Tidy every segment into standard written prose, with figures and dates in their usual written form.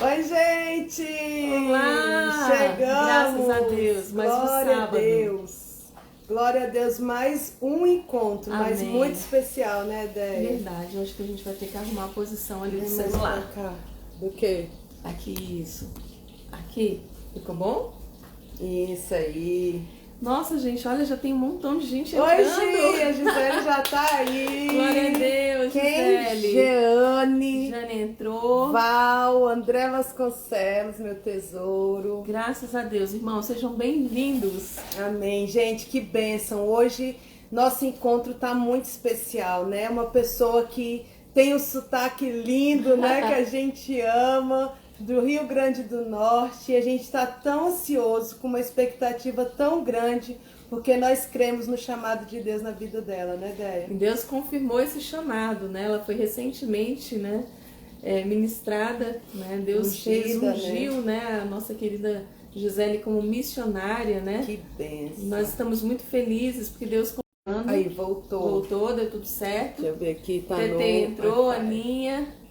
Oi, gente! Olá! Chegamos! Graças a Deus, mais um Glória sábado. a Deus! Glória a Deus, mais um encontro, mas Amém. muito especial, né, Déia? Verdade, eu acho que a gente vai ter que arrumar a posição ali do Vem mais celular. pra cá. Do quê? Aqui, isso. Aqui. Ficou bom? Isso aí. Nossa, gente, olha, já tem um montão de gente Oi, entrando. Gi! A Gisele já tá aí. Glória a Deus, Quem? Gisele. Jeane, Jane entrou. Val, André Vasconcelos, meu tesouro. Graças a Deus, irmãos, sejam bem-vindos. Amém. Gente, que bênção. Hoje nosso encontro tá muito especial, né? Uma pessoa que tem um sotaque lindo, né? Que a gente ama, do Rio Grande do Norte. E a gente está tão ansioso, com uma expectativa tão grande, porque nós cremos no chamado de Deus na vida dela, né, Déia? Deus confirmou esse chamado, né? Ela foi recentemente, né, ministrada, né? Deus ungiu, né, a nossa querida Gisele como missionária, né? Que bênção. Nós estamos muito felizes porque Deus confirmando. Aí, voltou. Voltou, deu tudo certo. Deixa eu ver aqui, tá no... TT entrou, Ai, Aninha. Aninha.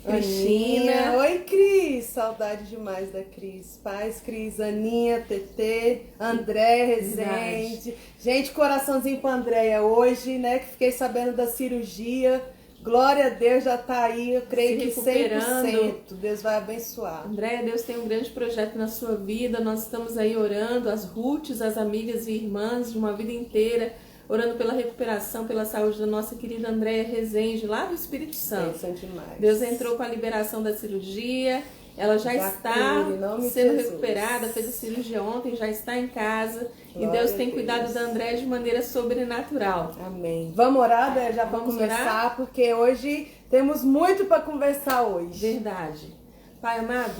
Cristina. Oi, Cris. Saudade demais da Cris. Paz, Cris, Aninha, TT, André, Rezende. Gente, coraçãozinho pra Andréia hoje, né? Que fiquei sabendo da cirurgia. Glória a Deus, já tá aí. Eu creio que 100%. Deus vai abençoar. Andréia, Deus tem um grande projeto na sua vida. Nós estamos aí orando, as Ruths, as amigas e irmãs de uma vida inteira, orando pela recuperação, pela saúde da nossa querida Andréia Rezende, lá do Espírito Santo. Demais. Deus entrou com a liberação da cirurgia, ela já está sendo recuperada, fez a cirurgia ontem, já está em casa. Glória e Deus tem cuidado da Andréia de maneira sobrenatural. Amém. Vamos orar, Déia, já vamos começar, orar? Porque hoje temos muito para conversar hoje. Verdade. Pai amado,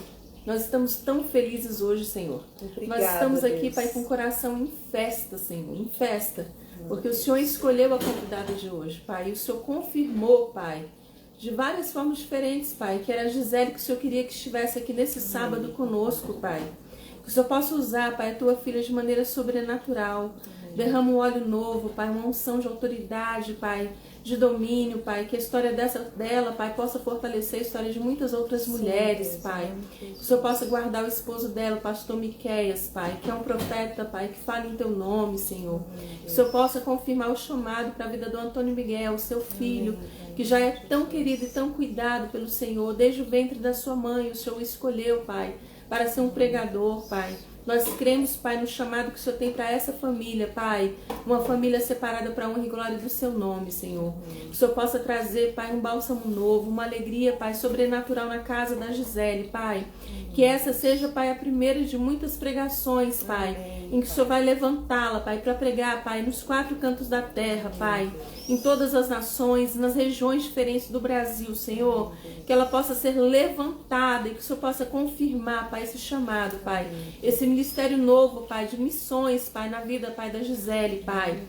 nós estamos tão felizes hoje, Senhor. Obrigada, nós estamos aqui, Deus. Pai, com o coração em festa, Senhor, em festa. Porque o Senhor escolheu a convidada de hoje, Pai. E o Senhor confirmou, Pai, de várias formas diferentes, Pai, que era a Gisele que o Senhor queria que estivesse aqui nesse sábado conosco, Pai. Que o Senhor possa usar, Pai, a tua filha de maneira sobrenatural. Derrama um óleo novo, Pai, uma unção de autoridade, Pai, de domínio, Pai. Que a história dela, Pai, possa fortalecer a história de muitas outras mulheres, Deus, Pai. Que o Senhor possa guardar o esposo dela, o pastor Miqueias, Pai, que é um profeta, Pai, que fala em teu nome, Senhor. Que o Senhor possa confirmar o chamado para a vida do Antônio Miguel, o seu filho, que já é tão querido e tão cuidado pelo Senhor. Desde o ventre da sua mãe, o Senhor o escolheu, Pai, para ser um pregador, Pai. Nós cremos, Pai, no chamado que o Senhor tem para essa família, Pai. Uma família separada para a honra e glória do seu nome, Senhor. Que o Senhor possa trazer, Pai, um bálsamo novo, uma alegria, Pai, sobrenatural na casa da Gisele, Pai. Que essa seja, Pai, a primeira de muitas pregações, Pai, em que o Senhor vai levantá-la, Pai, para pregar, Pai, nos 4 cantos da terra, Pai, em todas as nações, nas regiões diferentes do Brasil, Senhor. Que ela possa ser levantada e que o Senhor possa confirmar, Pai, esse chamado, Pai. Esse ministério novo, Pai, de missões, Pai, na vida, Pai, da Gisele, Pai.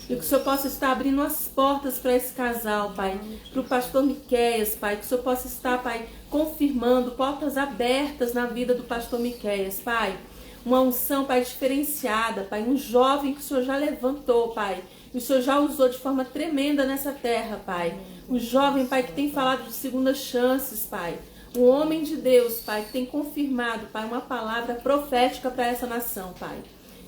E que o Senhor possa estar abrindo as portas para esse casal, Pai, para o pastor Miqueias, Pai. Que o Senhor possa estar, Pai, confirmando portas abertas na vida do pastor Miqueias, Pai. Uma unção, Pai, diferenciada, Pai. Um jovem que o Senhor já levantou, Pai. E o Senhor já usou de forma tremenda nessa terra, Pai. Um jovem, Pai, que tem falado de segundas chances, Pai. Um homem de Deus, Pai, que tem confirmado, Pai, uma palavra profética para essa nação, Pai.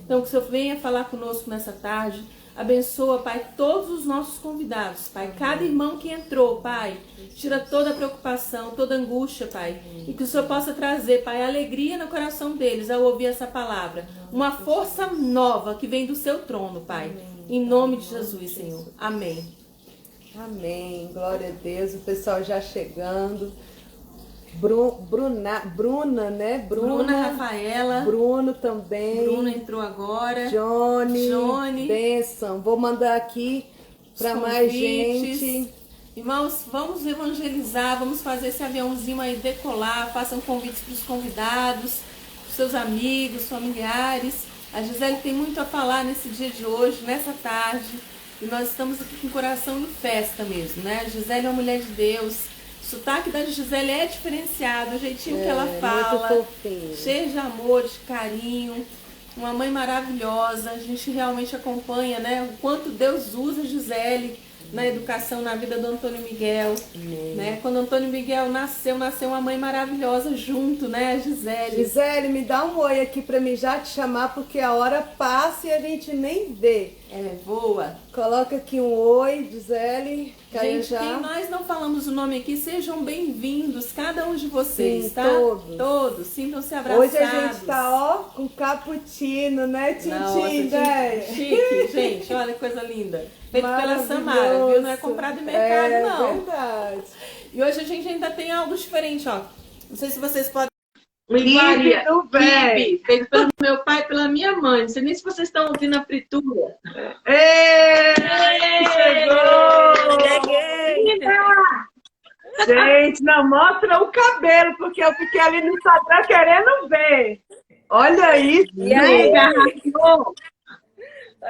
Então, que o Senhor venha falar conosco nessa tarde. Abençoa, Pai, todos os nossos convidados, Pai. Cada irmão que entrou, Pai. Tira toda a preocupação, toda a angústia, Pai. E que o Senhor possa trazer, Pai, alegria no coração deles ao ouvir essa palavra. Uma força nova que vem do seu trono, Pai. Em nome de Jesus, Senhor. Amém. Amém. Glória a Deus. O pessoal já chegando. Bruna, né? Bruna, Rafaela. Bruno também. Bruno entrou agora. Johnny. Bênção. Vou mandar aqui para mais gente. Irmãos, vamos evangelizar, vamos fazer esse aviãozinho aí decolar. Façam convites para os convidados, para os seus amigos, familiares. A Gisele tem muito a falar nesse dia de hoje, nessa tarde. E nós estamos aqui com o coração em festa mesmo, né? A Gisele é uma mulher de Deus. O sotaque da Gisele é diferenciado, o jeitinho que ela fala, cheio de amor, de carinho, uma mãe maravilhosa. A gente realmente acompanha, né, o quanto Deus usa a Gisele na educação, na vida do Antônio Miguel, né? Quando o Antônio Miguel nasceu uma mãe maravilhosa junto, né, a Gisele. Gisele, me dá um oi aqui pra mim já te chamar, porque a hora passa e a gente nem vê. Voa. Coloca aqui um oi, Gisele. Gente, quem nós não falamos o nome aqui, sejam bem-vindos, cada um de vocês, sim, tá? Todos. Todos, sintam-se abraçados. Hoje a gente tá, ó, com cappuccino, né, Tintim, né? Chique, gente, olha que coisa linda. Feito pela Samara, viu? Não é comprado em mercado, não. É verdade. E hoje a gente ainda tem algo diferente, ó. Não sei se vocês podem... Iguaria, quibe, feito pelo meu pai e pela minha mãe. Não sei nem se vocês estão ouvindo a fritura. Chegou! Cheguei! Gente, não mostra o cabelo, porque eu fiquei ali no Instagram querendo ver. Olha isso! E aí, garrafou?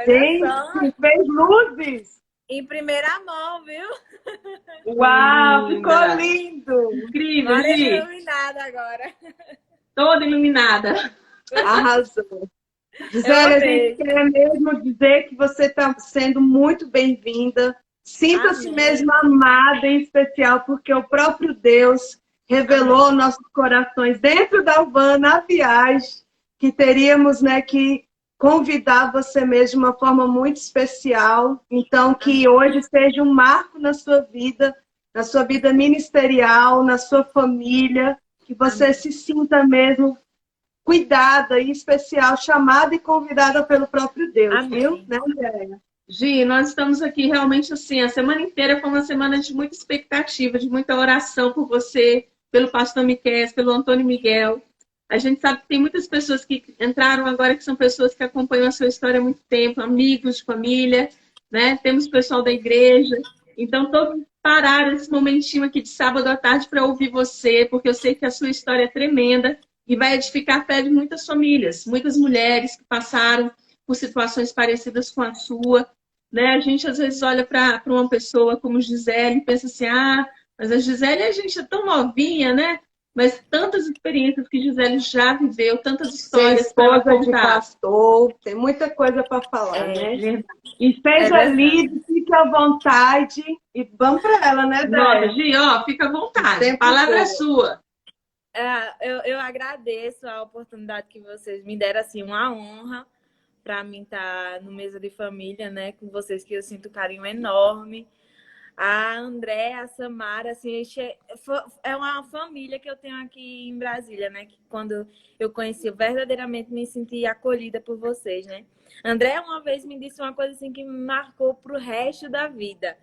Gente, fez luzes! Em primeira mão, viu? Uau, ficou lindo! Incrível, Olha Gi. iluminada agora. Toda iluminada. Arrasou! Gisele, a gente quer mesmo dizer que você está sendo muito bem-vinda. Sinta-se mesmo amada, em especial, porque o próprio Deus revelou nossos corações dentro da van, na viagem, que teríamos, né, que convidar você mesmo de uma forma muito especial. Então, que hoje seja um marco na sua vida ministerial, na sua família, que você se sinta mesmo cuidada e especial, chamada e convidada pelo próprio Deus, viu? Né, Andréia? Gi, nós estamos aqui realmente assim, a semana inteira foi uma semana de muita expectativa, de muita oração por você, pelo pastor Miquel, pelo Antônio Miguel. A gente sabe que tem muitas pessoas que entraram agora, que são pessoas que acompanham a sua história há muito tempo, amigos de família, né? Temos pessoal da igreja. Então, todos pararam esse momentinho aqui de sábado à tarde para ouvir você, porque eu sei que a sua história é tremenda e vai edificar a fé de muitas famílias, muitas mulheres que passaram por situações parecidas com a sua. Né? A gente, às vezes, olha para uma pessoa como Gisele e pensa assim, mas a Gisele, a gente é tão novinha, né? Mas tantas experiências que Gisele já viveu, tantas histórias para contar. De pastor, tem muita coisa para falar, né? Verdade. E seja livre, fique à vontade e vamos para ela, né, Dé? Gi, ó, fica à vontade, a palavra é sua. Eu agradeço a oportunidade que vocês me deram, assim, uma honra para mim estar no Mesa de Família, né, com vocês, que eu sinto um carinho enorme. A André, a Samara, assim, é uma família que eu tenho aqui em Brasília, né, que quando eu conheci, eu verdadeiramente me senti acolhida por vocês, né. André uma vez me disse uma coisa assim que me marcou pro resto da vida.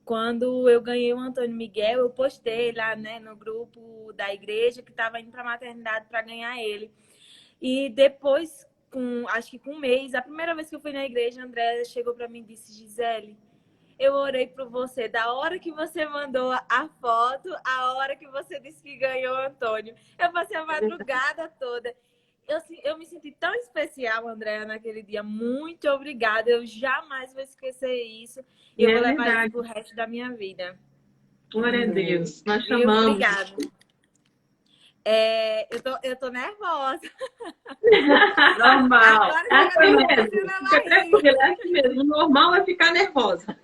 Quando eu ganhei o Antônio Miguel, eu postei lá, né, no grupo da igreja que estava indo para a maternidade para ganhar ele. E depois, acho que com um mês, a primeira vez que eu fui na igreja, a André chegou para mim e disse, Gisele, eu orei por você da hora que você mandou a foto, a hora que você disse que ganhou o Antônio. Eu passei a madrugada toda. Eu me senti tão especial, Andréa, naquele dia. Muito obrigada. Eu jamais vou esquecer isso. E eu vou levar isso pro resto da minha vida. Glória a Deus. Nós chamamos. Obrigada. Eu tô nervosa. Normal. Agora Fica tranquila, é assim mesmo. O normal é ficar nervosa.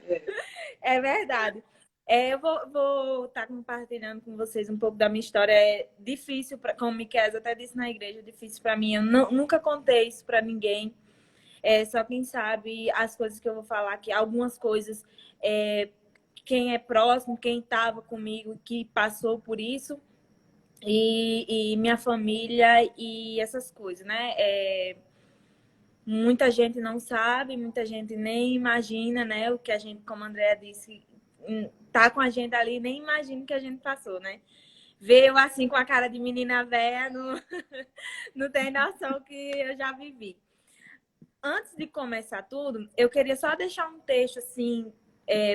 É verdade. Eu vou estar compartilhando com vocês um pouco da minha história. É difícil, como o Miquel até disse na igreja, é difícil para mim. Eu nunca contei isso para ninguém. Só quem sabe as coisas que eu vou falar aqui. Algumas coisas, quem é próximo, quem estava comigo, que passou por isso. E minha família e essas coisas, né? Muita gente não sabe, muita gente nem imagina, né? O que a gente, como a Andrea disse, tá com a gente ali, nem imagina o que a gente passou, né? Ver eu assim com a cara de menina velha, não tem noção que eu já vivi. Antes de começar tudo, eu queria só deixar um texto assim,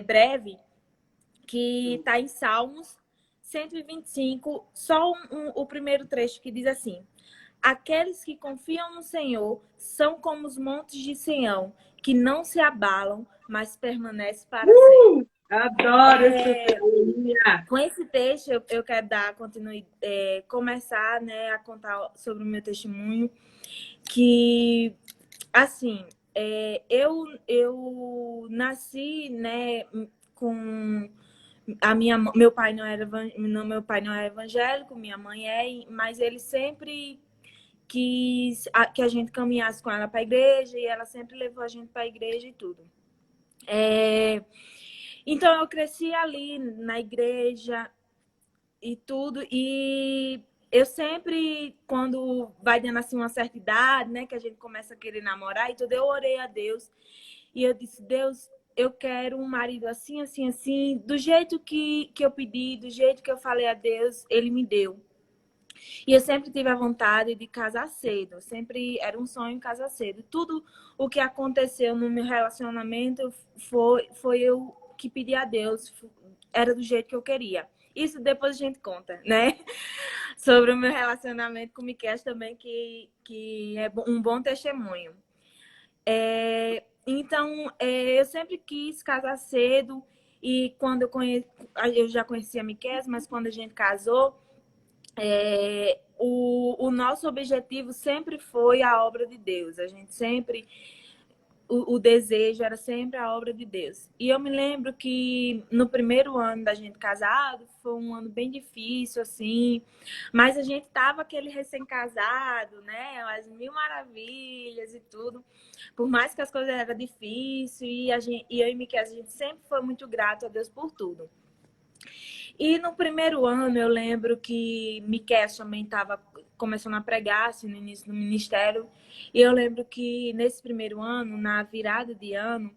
breve, que tá em Salmos 125, só o primeiro trecho que diz assim: aqueles que confiam no Senhor são como os montes de Sião, que não se abalam, mas permanecem para sempre. Adoro essa teoria. Com esse texto, eu quero começar, né, a contar sobre o meu testemunho, que, assim, eu nasci, né, com meu pai não é evangélico, minha mãe é, mas ele sempre quis que a gente caminhasse com ela para a igreja e ela sempre levou a gente para a igreja e tudo. Então eu cresci ali na igreja e tudo, e eu sempre, quando vai dando assim uma certa idade, né, que a gente começa a querer namorar e tudo, eu orei a Deus e eu disse: Deus, eu quero um marido assim, assim, assim, do jeito que eu pedi, do jeito que eu falei a Deus, ele me deu. E eu sempre tive a vontade de casar cedo, sempre era um sonho casar cedo. Tudo o que aconteceu no meu relacionamento foi eu que pedi a Deus, era do jeito que eu queria. Isso depois a gente conta, né? Sobre o meu relacionamento com o Miquel também, que é um bom testemunho. Então, eu sempre quis casar cedo, e quando eu já conhecia a Miquel, mas quando a gente casou, o nosso objetivo sempre foi a obra de Deus. A gente sempre, o desejo era sempre a obra de Deus. E eu me lembro que no primeiro ano da gente casado, foi um ano bem difícil, assim, mas a gente tava aquele recém-casado, né, as mil maravilhas e tudo. Por mais que as coisas eram difíceis, e eu e Miquel, a gente sempre foi muito grato a Deus por tudo. E no primeiro ano, eu lembro que Miquel também estava começando a pregar assim, no início do ministério. E eu lembro que nesse primeiro ano, na virada de ano,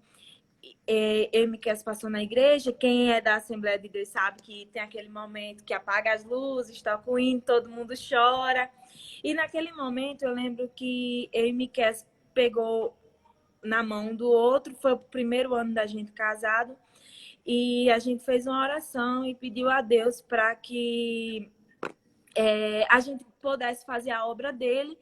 eu e Miquel passou na igreja. Quem é da Assembleia de Deus sabe que tem aquele momento que apaga as luzes, toca o hino, todo mundo chora. E naquele momento, eu lembro que eu e Miquel pegou na mão do outro. Foi o primeiro ano da gente casado. E a gente fez uma oração e pediu a Deus para que a gente pudesse fazer a obra dele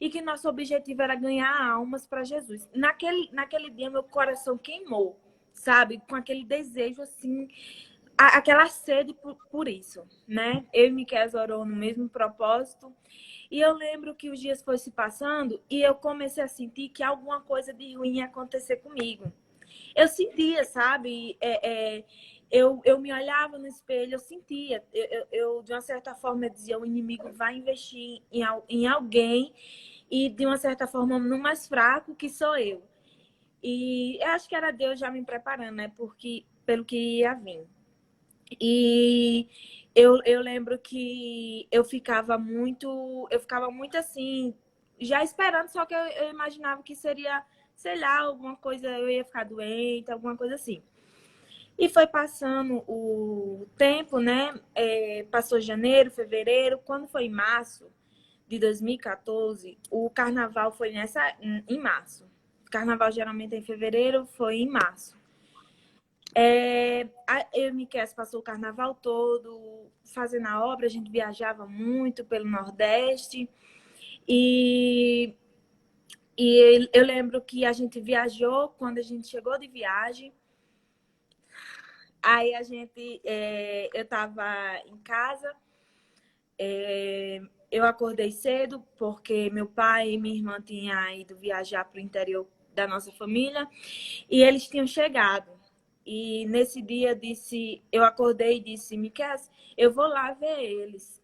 e que nosso objetivo era ganhar almas para Jesus. Naquele dia, meu coração queimou, sabe? Com aquele desejo, assim, aquela sede por isso, né? Eu e Miquel orou no mesmo propósito. E eu lembro que os dias foram se passando e eu comecei a sentir que alguma coisa de ruim ia acontecer comigo. Eu sentia, sabe? Eu me olhava no espelho, eu sentia. Eu, de uma certa forma, eu dizia: o inimigo vai investir em alguém, e de uma certa forma no mais fraco, que sou eu. E eu acho que era Deus já me preparando, né? Pelo que ia vir. E eu lembro que eu ficava muito assim, já esperando, só que eu imaginava que seria, sei lá, alguma coisa, eu ia ficar doente, alguma coisa assim. E foi passando o tempo, né? Passou janeiro, fevereiro. Quando foi em março de 2014, o carnaval foi em março. O carnaval geralmente é em fevereiro, foi em março. Eu e Miquel passou o carnaval todo fazendo a obra. A gente viajava muito pelo Nordeste. E eu lembro que a gente viajou. Quando a gente chegou de viagem, aí eu estava em casa, eu acordei cedo porque meu pai e minha irmã tinham ido viajar para o interior da nossa família e eles tinham chegado. E nesse dia eu acordei e disse: Miquel, eu vou lá ver eles.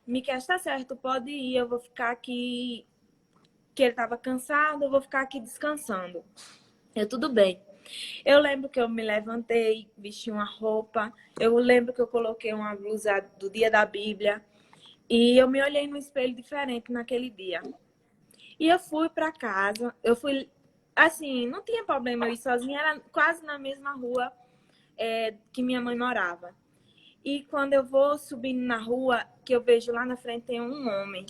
Miquel, está certo, pode ir, eu vou ficar aqui, que ele estava cansado, eu vou ficar aqui descansando. Tudo bem. Eu lembro que eu me levantei, vesti uma roupa, eu lembro que eu coloquei uma blusa do dia da Bíblia e eu me olhei no espelho diferente naquele dia. E eu fui para casa, assim, não tinha problema eu ir sozinha, era quase na mesma rua que minha mãe morava. E quando eu vou subindo na rua, que eu vejo lá na frente tem um homem.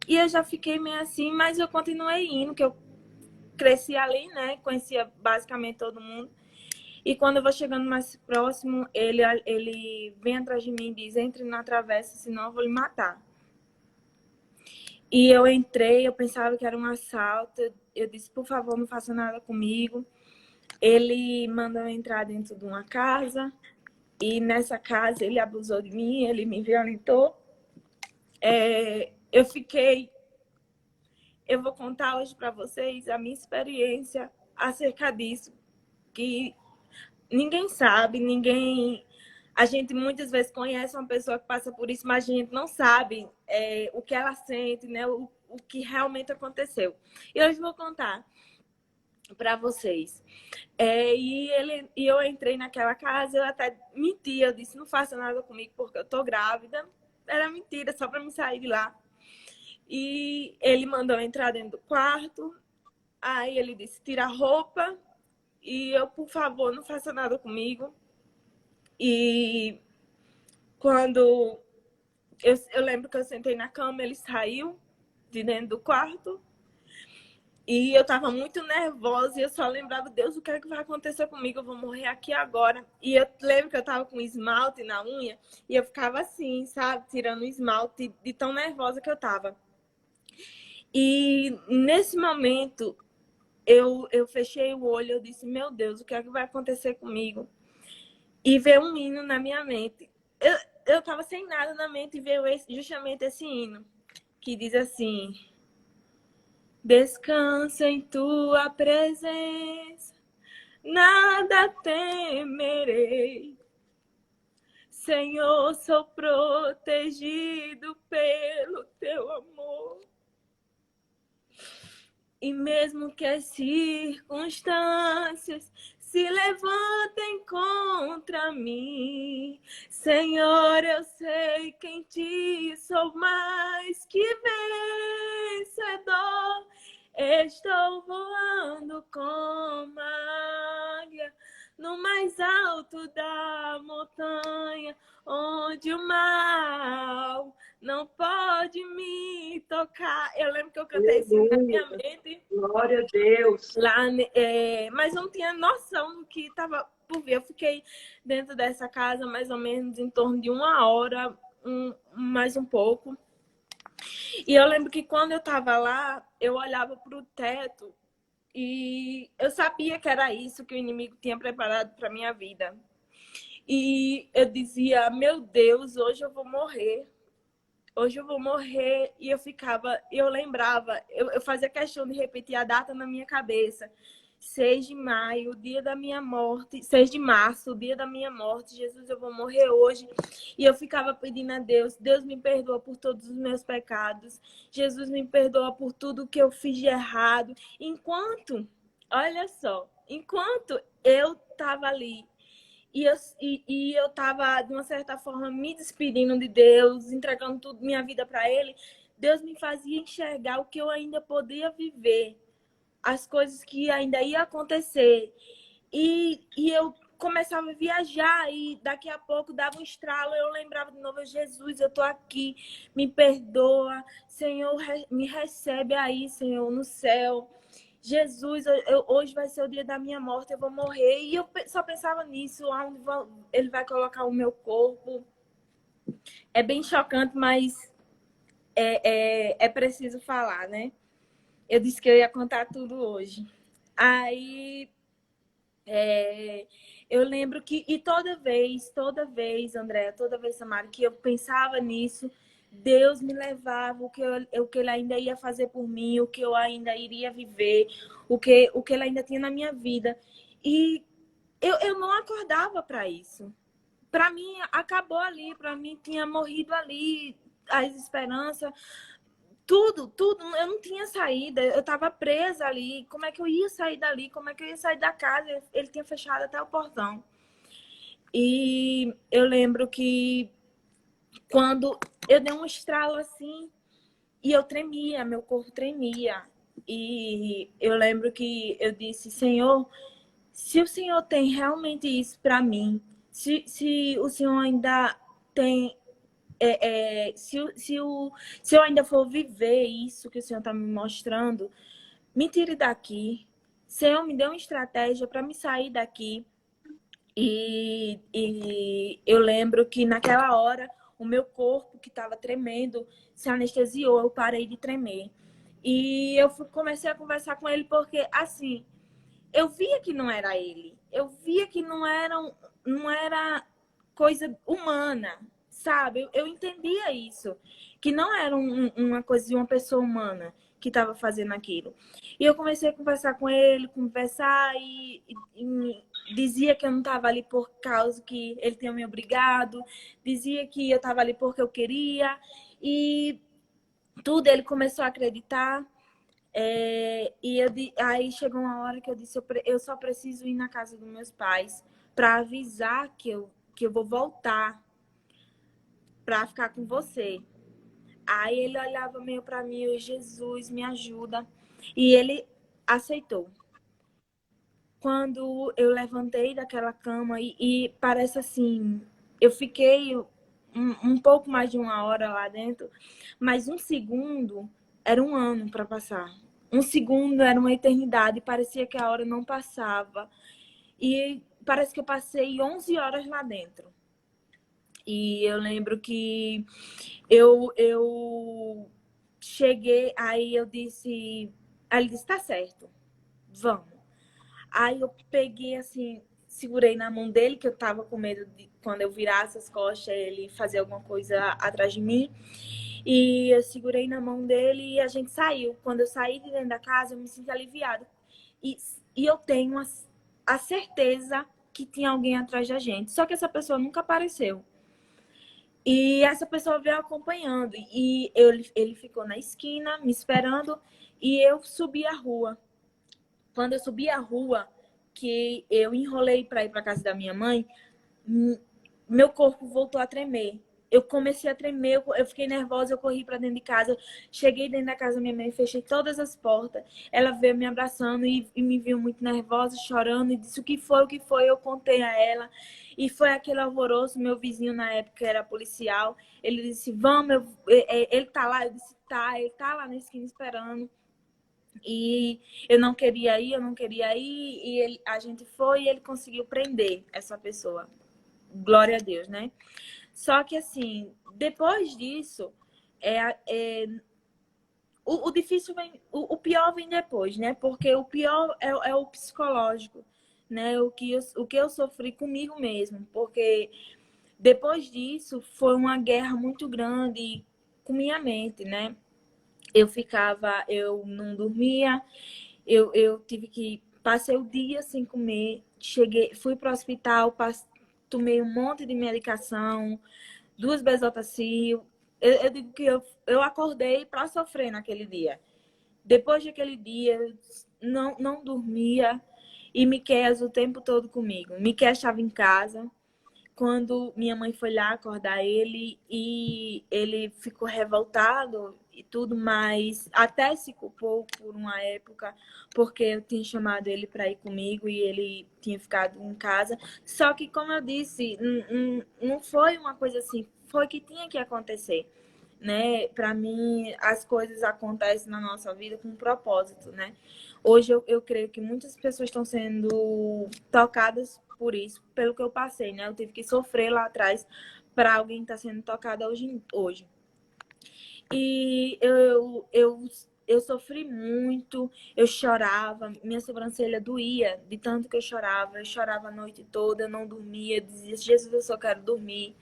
E eu já fiquei meio assim, mas eu continuei indo, que eu cresci ali, né? Conhecia basicamente todo mundo. E quando eu vou chegando mais próximo, ele vem atrás de mim e diz: entre na travessa, senão eu vou lhe matar. E eu entrei, eu pensava que era um assalto. Eu disse: por favor, não faça nada comigo. Ele mandou eu entrar dentro de uma casa. E nessa casa ele abusou de mim, ele me violentou. Eu vou contar hoje para vocês a minha experiência acerca disso, que ninguém sabe, ninguém... A gente muitas vezes conhece uma pessoa que passa por isso, mas a gente não sabe o que ela sente, né? O que realmente aconteceu. E hoje eu vou contar para vocês. E eu entrei naquela casa, eu até menti, eu disse, não faça nada comigo porque eu tô grávida. Era mentira, só para me sair de lá. E ele mandou eu entrar dentro do quarto, aí ele disse, tira a roupa, e eu, por favor, não faça nada comigo. E quando eu lembro que eu sentei na cama, ele saiu de dentro do quarto. E eu tava muito nervosa e eu só lembrava, Deus, o que é que vai acontecer comigo? Eu vou morrer aqui agora. E eu lembro que eu tava com esmalte na unha e eu ficava assim, sabe? Tirando o esmalte de tão nervosa que eu tava. E nesse momento, eu fechei o olho, eu disse, meu Deus, o que é que vai acontecer comigo? E veio um hino na minha mente. Eu tava sem nada na mente e veio justamente esse hino, que diz assim... Descansa em tua presença, nada temerei. Senhor, sou protegido pelo teu amor. E mesmo que as circunstâncias se levantem contra mim, Senhor, eu sei que em ti sou mais que vencedor. Estou voando como águia no mais alto da montanha, onde o mal não pode me tocar. Eu lembro que eu cantei isso na minha mente. Glória a Deus. Lá, mas eu não tinha noção do que estava por vir. Eu fiquei dentro dessa casa mais ou menos em torno de 1 hora, mais um pouco. E eu lembro que quando eu estava lá, eu olhava para o teto e eu sabia que era isso que o inimigo tinha preparado para minha vida. E eu dizia, meu Deus, hoje eu vou morrer. Hoje eu vou morrer. E eu lembrava, eu fazia questão de repetir a data na minha cabeça. 6 de maio, o dia da minha morte. 6 de março, o dia da minha morte. Jesus, eu vou morrer hoje. E eu ficava pedindo a Deus, Deus me perdoa por todos os meus pecados. Jesus me perdoa por tudo que eu fiz de errado. Olha só, enquanto eu estava ali, e eu estava, de uma certa forma, me despedindo de Deus, entregando tudo, minha vida para Ele, Deus me fazia enxergar o que eu ainda podia viver, as coisas que ainda ia acontecer. E eu começava a viajar e daqui a pouco dava um estralo, eu lembrava de novo, Jesus, eu tô aqui, me perdoa, Senhor, me recebe aí, Senhor, no céu. Jesus, hoje vai ser o dia da minha morte, eu vou morrer. E eu só pensava nisso, onde ele vai colocar o meu corpo. É bem chocante, mas é preciso falar, né? Eu disse que eu ia contar tudo hoje. Aí, eu lembro que, e toda vez, Andréa, toda vez, Samara, que eu pensava nisso, Deus me levava o que ele ainda ia fazer por mim, o que eu ainda iria viver, o que ele ainda tinha na minha vida. E eu não acordava para isso. Para mim, acabou ali, para mim tinha morrido ali as esperanças, tudo. Eu não tinha saída, eu estava presa ali. Como é que eu ia sair dali? Como é que eu ia sair da casa? Ele tinha fechado até o portão. E eu lembro que quando eu dei um estralo assim, e eu tremia, meu corpo tremia. E eu lembro que eu disse, Senhor, se o Senhor tem realmente isso para mim, se o Senhor ainda tem... se eu ainda for viver isso que o Senhor está me mostrando, me tire daqui. Senhor, me dê uma estratégia para me sair daqui. E eu lembro que naquela hora o meu corpo que estava tremendo se anestesiou, eu parei de tremer. E eu comecei a conversar com ele porque, assim, eu via que não era ele. Eu via que não era coisa humana, sabe? Eu entendia isso, que não era uma coisa de uma pessoa humana, que estava fazendo aquilo. E eu comecei a conversar com ele, e dizia que eu não estava ali por causa que ele tinha me obrigado, dizia que eu estava ali porque eu queria, e tudo ele começou a acreditar. Aí chegou uma hora que eu disse, eu só preciso ir na casa dos meus pais para avisar que eu vou voltar para ficar com você. Aí ele olhava meio para mim, eu, Jesus, me ajuda. E ele aceitou. Quando eu daquela cama e parece assim, eu fiquei um pouco mais de 1 hora lá dentro, mas 1 segundo era 1 ano para passar. 1 segundo era uma eternidade, parecia que a hora não passava. E parece que eu passei 11 horas lá dentro. E eu lembro que eu cheguei, aí eu disse, aí ele disse, tá certo, vamos. Aí eu peguei assim, segurei na mão dele, que eu tava com medo de quando eu virasse as costas, ele fazer alguma coisa atrás de mim. E eu segurei na mão dele e a gente saiu. Quando eu saí de dentro da casa, eu me senti aliviada. E eu tenho a certeza que tinha alguém atrás da gente. Só que essa pessoa nunca apareceu. E essa pessoa veio acompanhando. E ele ficou na esquina, me esperando. E eu subi a rua. Quando eu subi a rua, que eu enrolei para ir para casa da minha mãe, meu corpo voltou a tremer. Eu comecei a tremer, eu fiquei nervosa, eu corri para dentro de casa. Cheguei dentro da casa da minha mãe, fechei todas as portas. Ela veio me abraçando e me viu muito nervosa, chorando. E disse o que foi, eu contei a ela. E foi aquele alvoroço. Meu vizinho na época era policial. Ele disse, vamos, ele tá lá. Eu disse, tá, ele tá lá na esquina esperando. E eu não queria ir, e a gente foi e ele conseguiu prender essa pessoa. Glória a Deus, né? Só que assim, depois disso, o difícil vem, o pior vem depois, né? Porque o pior é o psicológico, né? O que eu sofri comigo mesmo, porque depois disso foi uma guerra muito grande com minha mente, né? Eu não dormia, eu tive que, passei o dia sem comer, fui para o hospital, tomei um monte de medicação, 2 Bezetacil. Eu digo que eu acordei para sofrer naquele dia. Depois daquele dia, eu não dormia e Miqueias o tempo todo comigo. Miqueias estava em casa. Quando minha mãe foi lá acordar ele e ele ficou revoltado e tudo, mas até se culpou por uma época, porque eu tinha chamado ele para ir comigo e ele tinha ficado em casa. Só que, como eu disse, não foi uma coisa assim, foi que tinha que acontecer, né? Para mim, as coisas acontecem na nossa vida com um propósito, né? Hoje eu creio que muitas pessoas estão sendo tocadas por isso, pelo que eu passei, né? Eu tive que sofrer lá atrás para alguém estar sendo tocada hoje. E eu sofri muito, eu chorava, minha sobrancelha doía de tanto que eu chorava a noite toda, eu não dormia, eu dizia, Jesus, eu só quero dormir.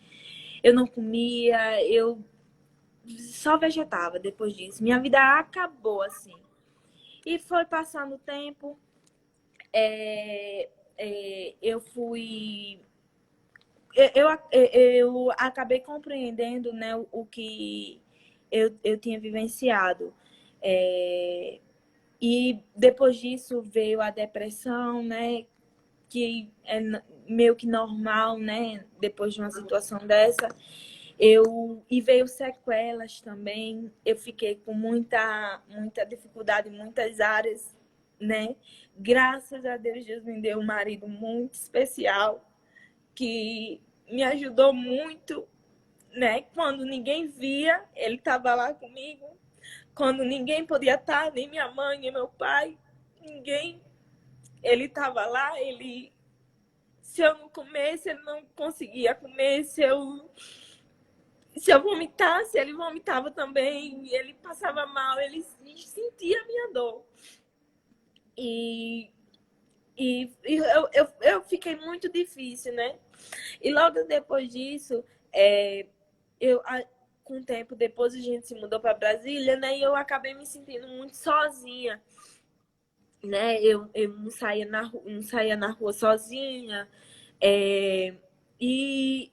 Eu não comia, eu só vegetava depois disso. Minha vida acabou assim. E foi passando o tempo, eu fui... Eu acabei compreendendo, né, o que eu tinha vivenciado. E depois disso veio a depressão, né, que é meio que normal, né, depois de uma situação dessa. E veio sequelas também. Eu fiquei com muita dificuldade em muitas áreas, né? Graças a Deus, Deus me deu um marido muito especial que me ajudou muito, né? Quando ninguém via, ele estava lá comigo. Quando ninguém podia estar, nem minha mãe, nem meu pai, ninguém. Ele estava lá, se eu não comesse, ele não conseguia comer. Se eu vomitasse, ele vomitava também. Ele passava mal, ele sentia a minha dor. E eu fiquei muito difícil, né? E logo depois disso, com o tempo depois a gente se mudou para Brasília, né? E eu acabei me sentindo muito sozinha, né? Eu não saía na rua sozinha, e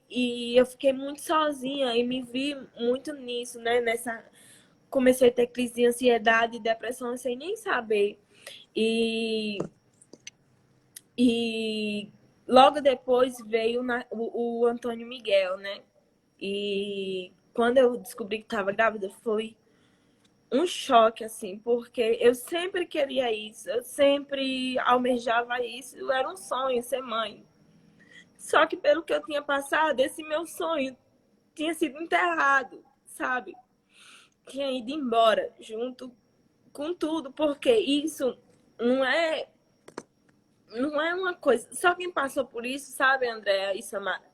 eu fiquei muito sozinha e me vi muito nisso, né? Comecei a ter crise de ansiedade e depressão sem nem saber. E logo depois veio o Antônio Miguel, né? E quando eu descobri que estava grávida, foi um choque, assim, porque eu sempre queria isso, eu sempre almejava isso, era um sonho ser mãe. Só que pelo que eu tinha passado, esse meu sonho tinha sido enterrado, sabe? Tinha ido embora junto com tudo, porque isso não é uma coisa. Só quem passou por isso, sabe, Andréa e Samara,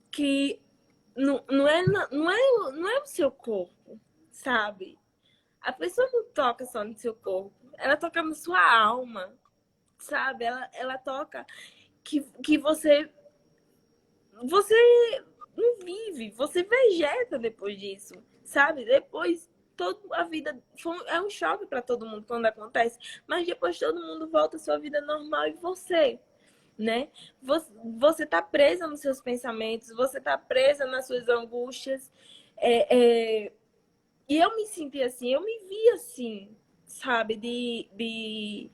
que não é o seu corpo, sabe? A pessoa não toca só no seu corpo, ela toca na sua alma, sabe? Ela toca que você não vive, você vegeta depois disso, sabe? Depois toda a vida é um choque para todo mundo quando acontece, mas depois todo mundo volta à sua vida normal e você, né? Você tá presa nos seus pensamentos, você tá presa nas suas angústias, e eu me senti assim, eu me vi assim, sabe? De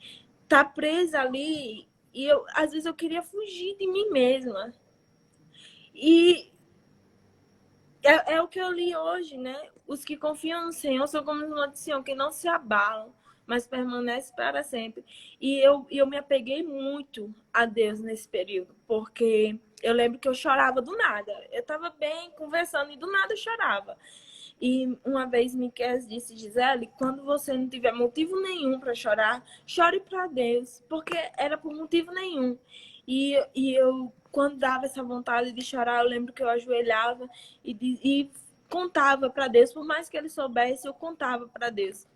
tá presa ali, e às vezes eu queria fugir de mim mesma. E é o que eu li hoje, né? Os que confiam no Senhor são como uma de Sião, que não se abalam, mas permanecem para sempre. E eu me apeguei muito a Deus nesse período, porque eu lembro que eu chorava do nada. Eu estava bem conversando e do nada eu chorava. E uma vez Miquel disse, Gisele, quando você não tiver motivo nenhum para chorar, chore para Deus, porque era por motivo nenhum. E eu, quando dava essa vontade de chorar, eu lembro que eu ajoelhava e contava para Deus, por mais que ele soubesse, eu contava para Deus.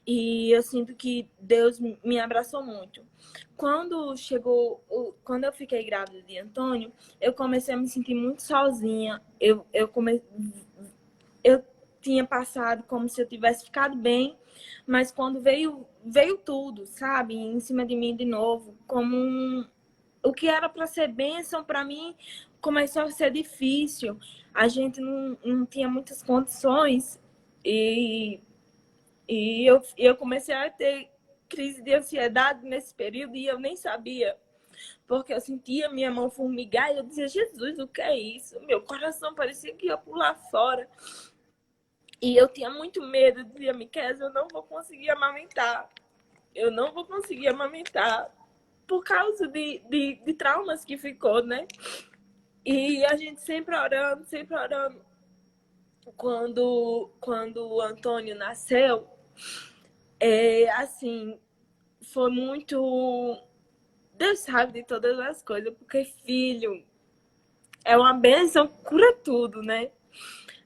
E eu sinto que Deus me abraçou muito. Quando eu fiquei grávida de Antônio, eu comecei a me sentir muito sozinha. Eu tinha passado como se eu tivesse ficado bem, mas quando veio tudo, sabe, em cima de mim de novo, o que era para ser bênção, para mim começou a ser difícil. A gente não tinha muitas condições e eu comecei a ter crise de ansiedade nesse período e eu nem sabia. Porque eu sentia minha mão formigar e eu dizia, Jesus, o que é isso? Meu coração parecia que ia pular fora. E eu tinha muito medo, dizia, Miquel, eu não vou conseguir amamentar. Eu não vou conseguir amamentar por causa de traumas que ficou, né? E a gente sempre orando, sempre orando. Quando o Antônio nasceu, assim, foi muito... Deus sabe de todas as coisas, porque filho é uma bênção, cura tudo, né?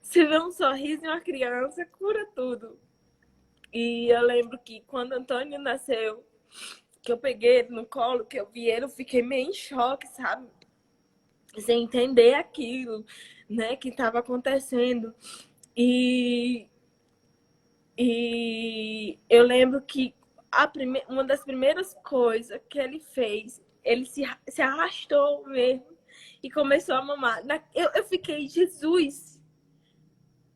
Se vê um sorriso em uma criança, cura tudo. E eu lembro que quando Antônio nasceu, que eu peguei ele no colo, que eu vi ele, eu fiquei meio em choque, sabe? Sem entender aquilo, né, que estava acontecendo. E eu lembro que uma das primeiras coisas que ele fez, ele se arrastou mesmo e começou a mamar. Eu fiquei, Jesus!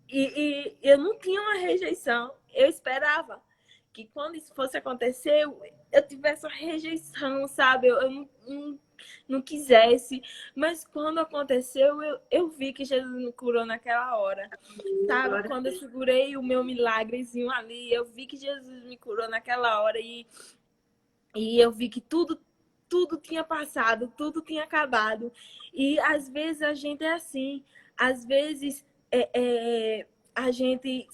E eu não tinha uma rejeição. Eu esperava que quando isso fosse acontecer, eu tivesse uma rejeição, sabe? Eu não quisesse. Mas quando aconteceu, eu vi que Jesus me curou naquela hora. Sabe? Quando eu segurei o meu milagrezinho ali, eu vi que Jesus me curou naquela hora. E eu vi que tudo tinha passado, tudo tinha acabado. E às vezes a gente é assim. Às vezes a gente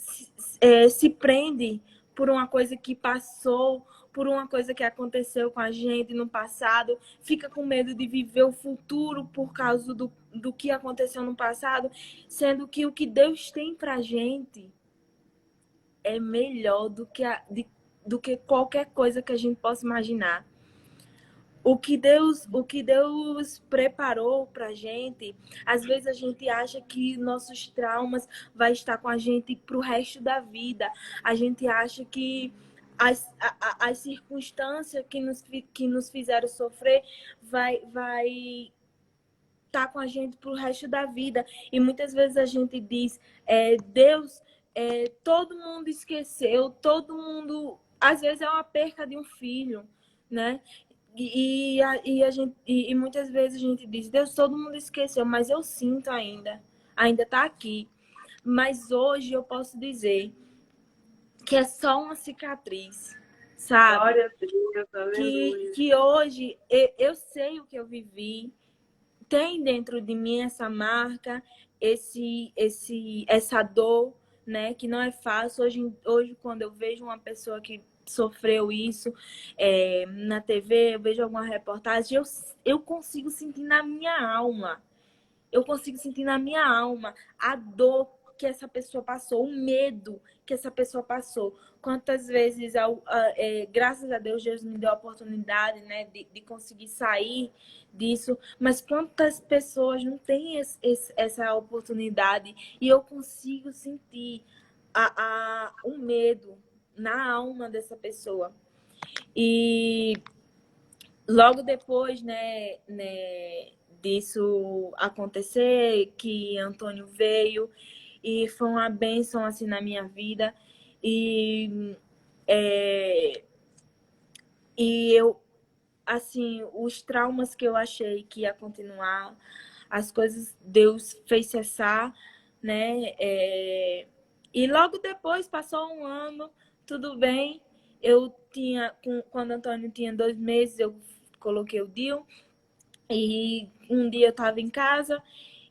se prende por uma coisa que passou, por uma coisa que aconteceu com a gente no passado, fica com medo de viver o futuro por causa do que aconteceu no passado, sendo que o que Deus tem pra gente é melhor do que qualquer coisa que a gente possa imaginar. o que Deus preparou pra gente, às vezes a gente acha que nossos traumas vai estar com a gente pro resto da vida. A gente acha que as circunstâncias que nos fizeram sofrer vai estar com a gente pro resto da vida. E muitas vezes a gente diz, Deus, todo mundo esqueceu, todo mundo... Às vezes é uma perca de um filho, né? E muitas vezes a gente diz, Deus, todo mundo esqueceu, mas eu sinto ainda está aqui. Mas hoje eu posso dizer que é só uma cicatriz, sabe? Glória a Deus, aleluia. Que hoje eu sei o que eu vivi, tem dentro de mim essa marca, essa dor, né? Que não é fácil. Hoje, quando eu vejo uma pessoa que sofreu isso na TV, eu vejo alguma reportagem, eu consigo sentir na minha alma. Eu consigo sentir na minha alma a dor que essa pessoa passou, o medo que essa pessoa passou. Quantas vezes, graças a Deus, Deus me deu a oportunidade, né, de conseguir sair disso, mas quantas pessoas não têm essa oportunidade? E eu consigo sentir o medo na alma dessa pessoa. E logo depois, né, disso acontecer, que Antônio veio e foi uma bênção assim na minha vida. E eu, assim, os traumas que eu achei que ia continuar, as coisas Deus fez cessar, né? E logo depois, passou um ano, tudo bem. Quando Antônio tinha 2 meses, eu coloquei o DIU. E um dia eu estava em casa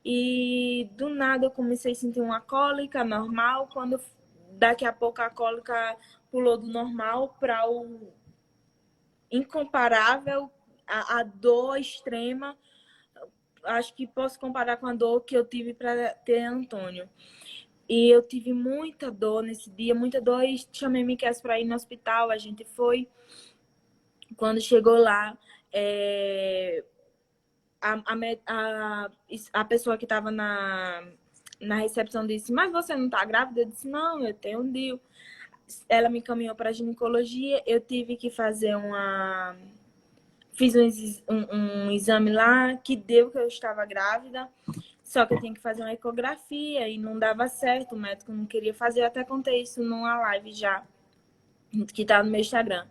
e do nada eu comecei a sentir uma cólica normal. Quando daqui a pouco a cólica pulou do normal para o incomparável, a dor extrema. Acho que posso comparar com a dor que eu tive para ter Antônio. E eu tive muita dor nesse dia, muita dor, e chamei Miquel para ir no hospital. A gente foi. Quando chegou lá, a pessoa que estava na recepção disse, mas você não está grávida? Eu disse, não, eu tenho um DIU. Ela me encaminhou para ginecologia, eu tive que fazer fiz um exame lá que deu que eu estava grávida, só que eu tinha que fazer uma ecografia e não dava certo, o médico não queria fazer. Eu até contei isso numa live já, que tá no meu Instagram.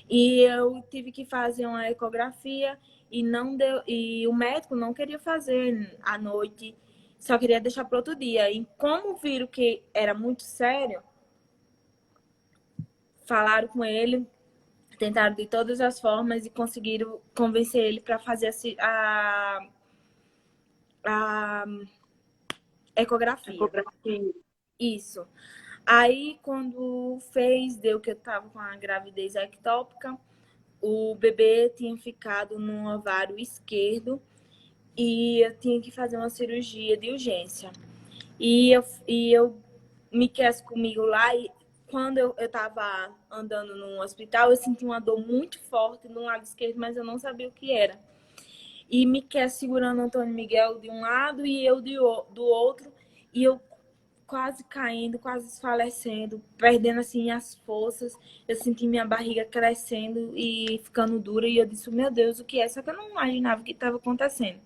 E eu tive que fazer uma ecografia e não deu, e o médico não queria fazer à noite, só queria deixar para outro dia. E como viram que era muito sério, falaram com ele, tentaram de todas as formas e conseguiram convencer ele para fazer a ecografia. Isso. Aí, quando fez, deu que eu estava com a gravidez ectópica, o bebê tinha ficado no ovário esquerdo e eu tinha que fazer uma cirurgia de urgência. E eu me quis comigo lá, e quando eu estava andando no hospital, eu senti uma dor muito forte no lado esquerdo, mas eu não sabia o que era. E me quer segurando Antônio Miguel de um lado e eu do outro, e eu quase caindo, quase desfalecendo, perdendo assim as forças. Eu senti minha barriga crescendo e ficando dura, e eu disse, meu Deus, o que é? Só que eu não imaginava o que estava acontecendo.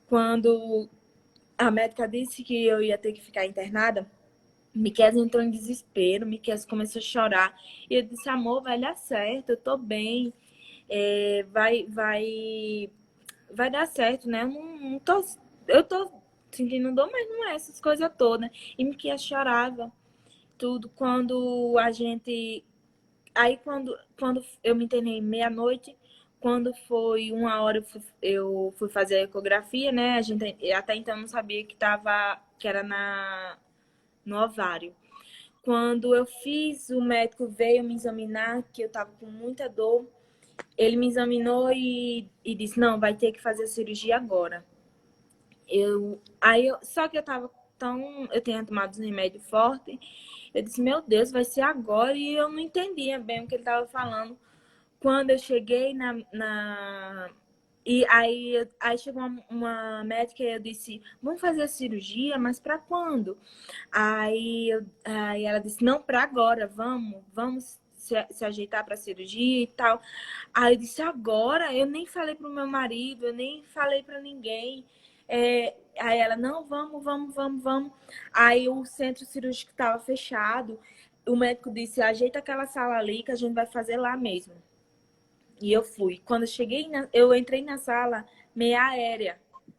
Quando a médica disse que eu ia ter que ficar internada, Miquel entrou em desespero, Miquel começou a chorar. E eu disse, amor, vai dar certo, eu tô bem, vai dar certo, né? Eu tô sentindo dor, mas não é essas coisas todas. E Miquel chorava, tudo. Quando a gente... Aí, quando eu me internei meia-noite, quando foi 1h, eu fui fazer a ecografia, né? A gente até então não sabia que era no ovário. Quando eu fiz, o médico veio me examinar, que eu tava com muita dor. Ele me examinou e disse, não, vai ter que fazer a cirurgia agora. Só que eu tava eu tinha tomado um remédio forte. Eu disse, meu Deus, vai ser agora. E eu não entendia bem o que ele tava falando. quando eu cheguei e aí chegou uma médica e eu disse, vamos fazer a cirurgia, mas para quando? Aí ela disse, não, para agora, vamos se ajeitar para a cirurgia e tal. Aí eu disse, agora? Eu nem falei pro meu marido, eu nem falei para ninguém. Aí ela, não, vamos. Aí o centro cirúrgico estava fechado. O médico disse, ajeita aquela sala ali que a gente vai fazer lá mesmo. E eu fui. Quando eu cheguei, eu entrei na sala meia aérea,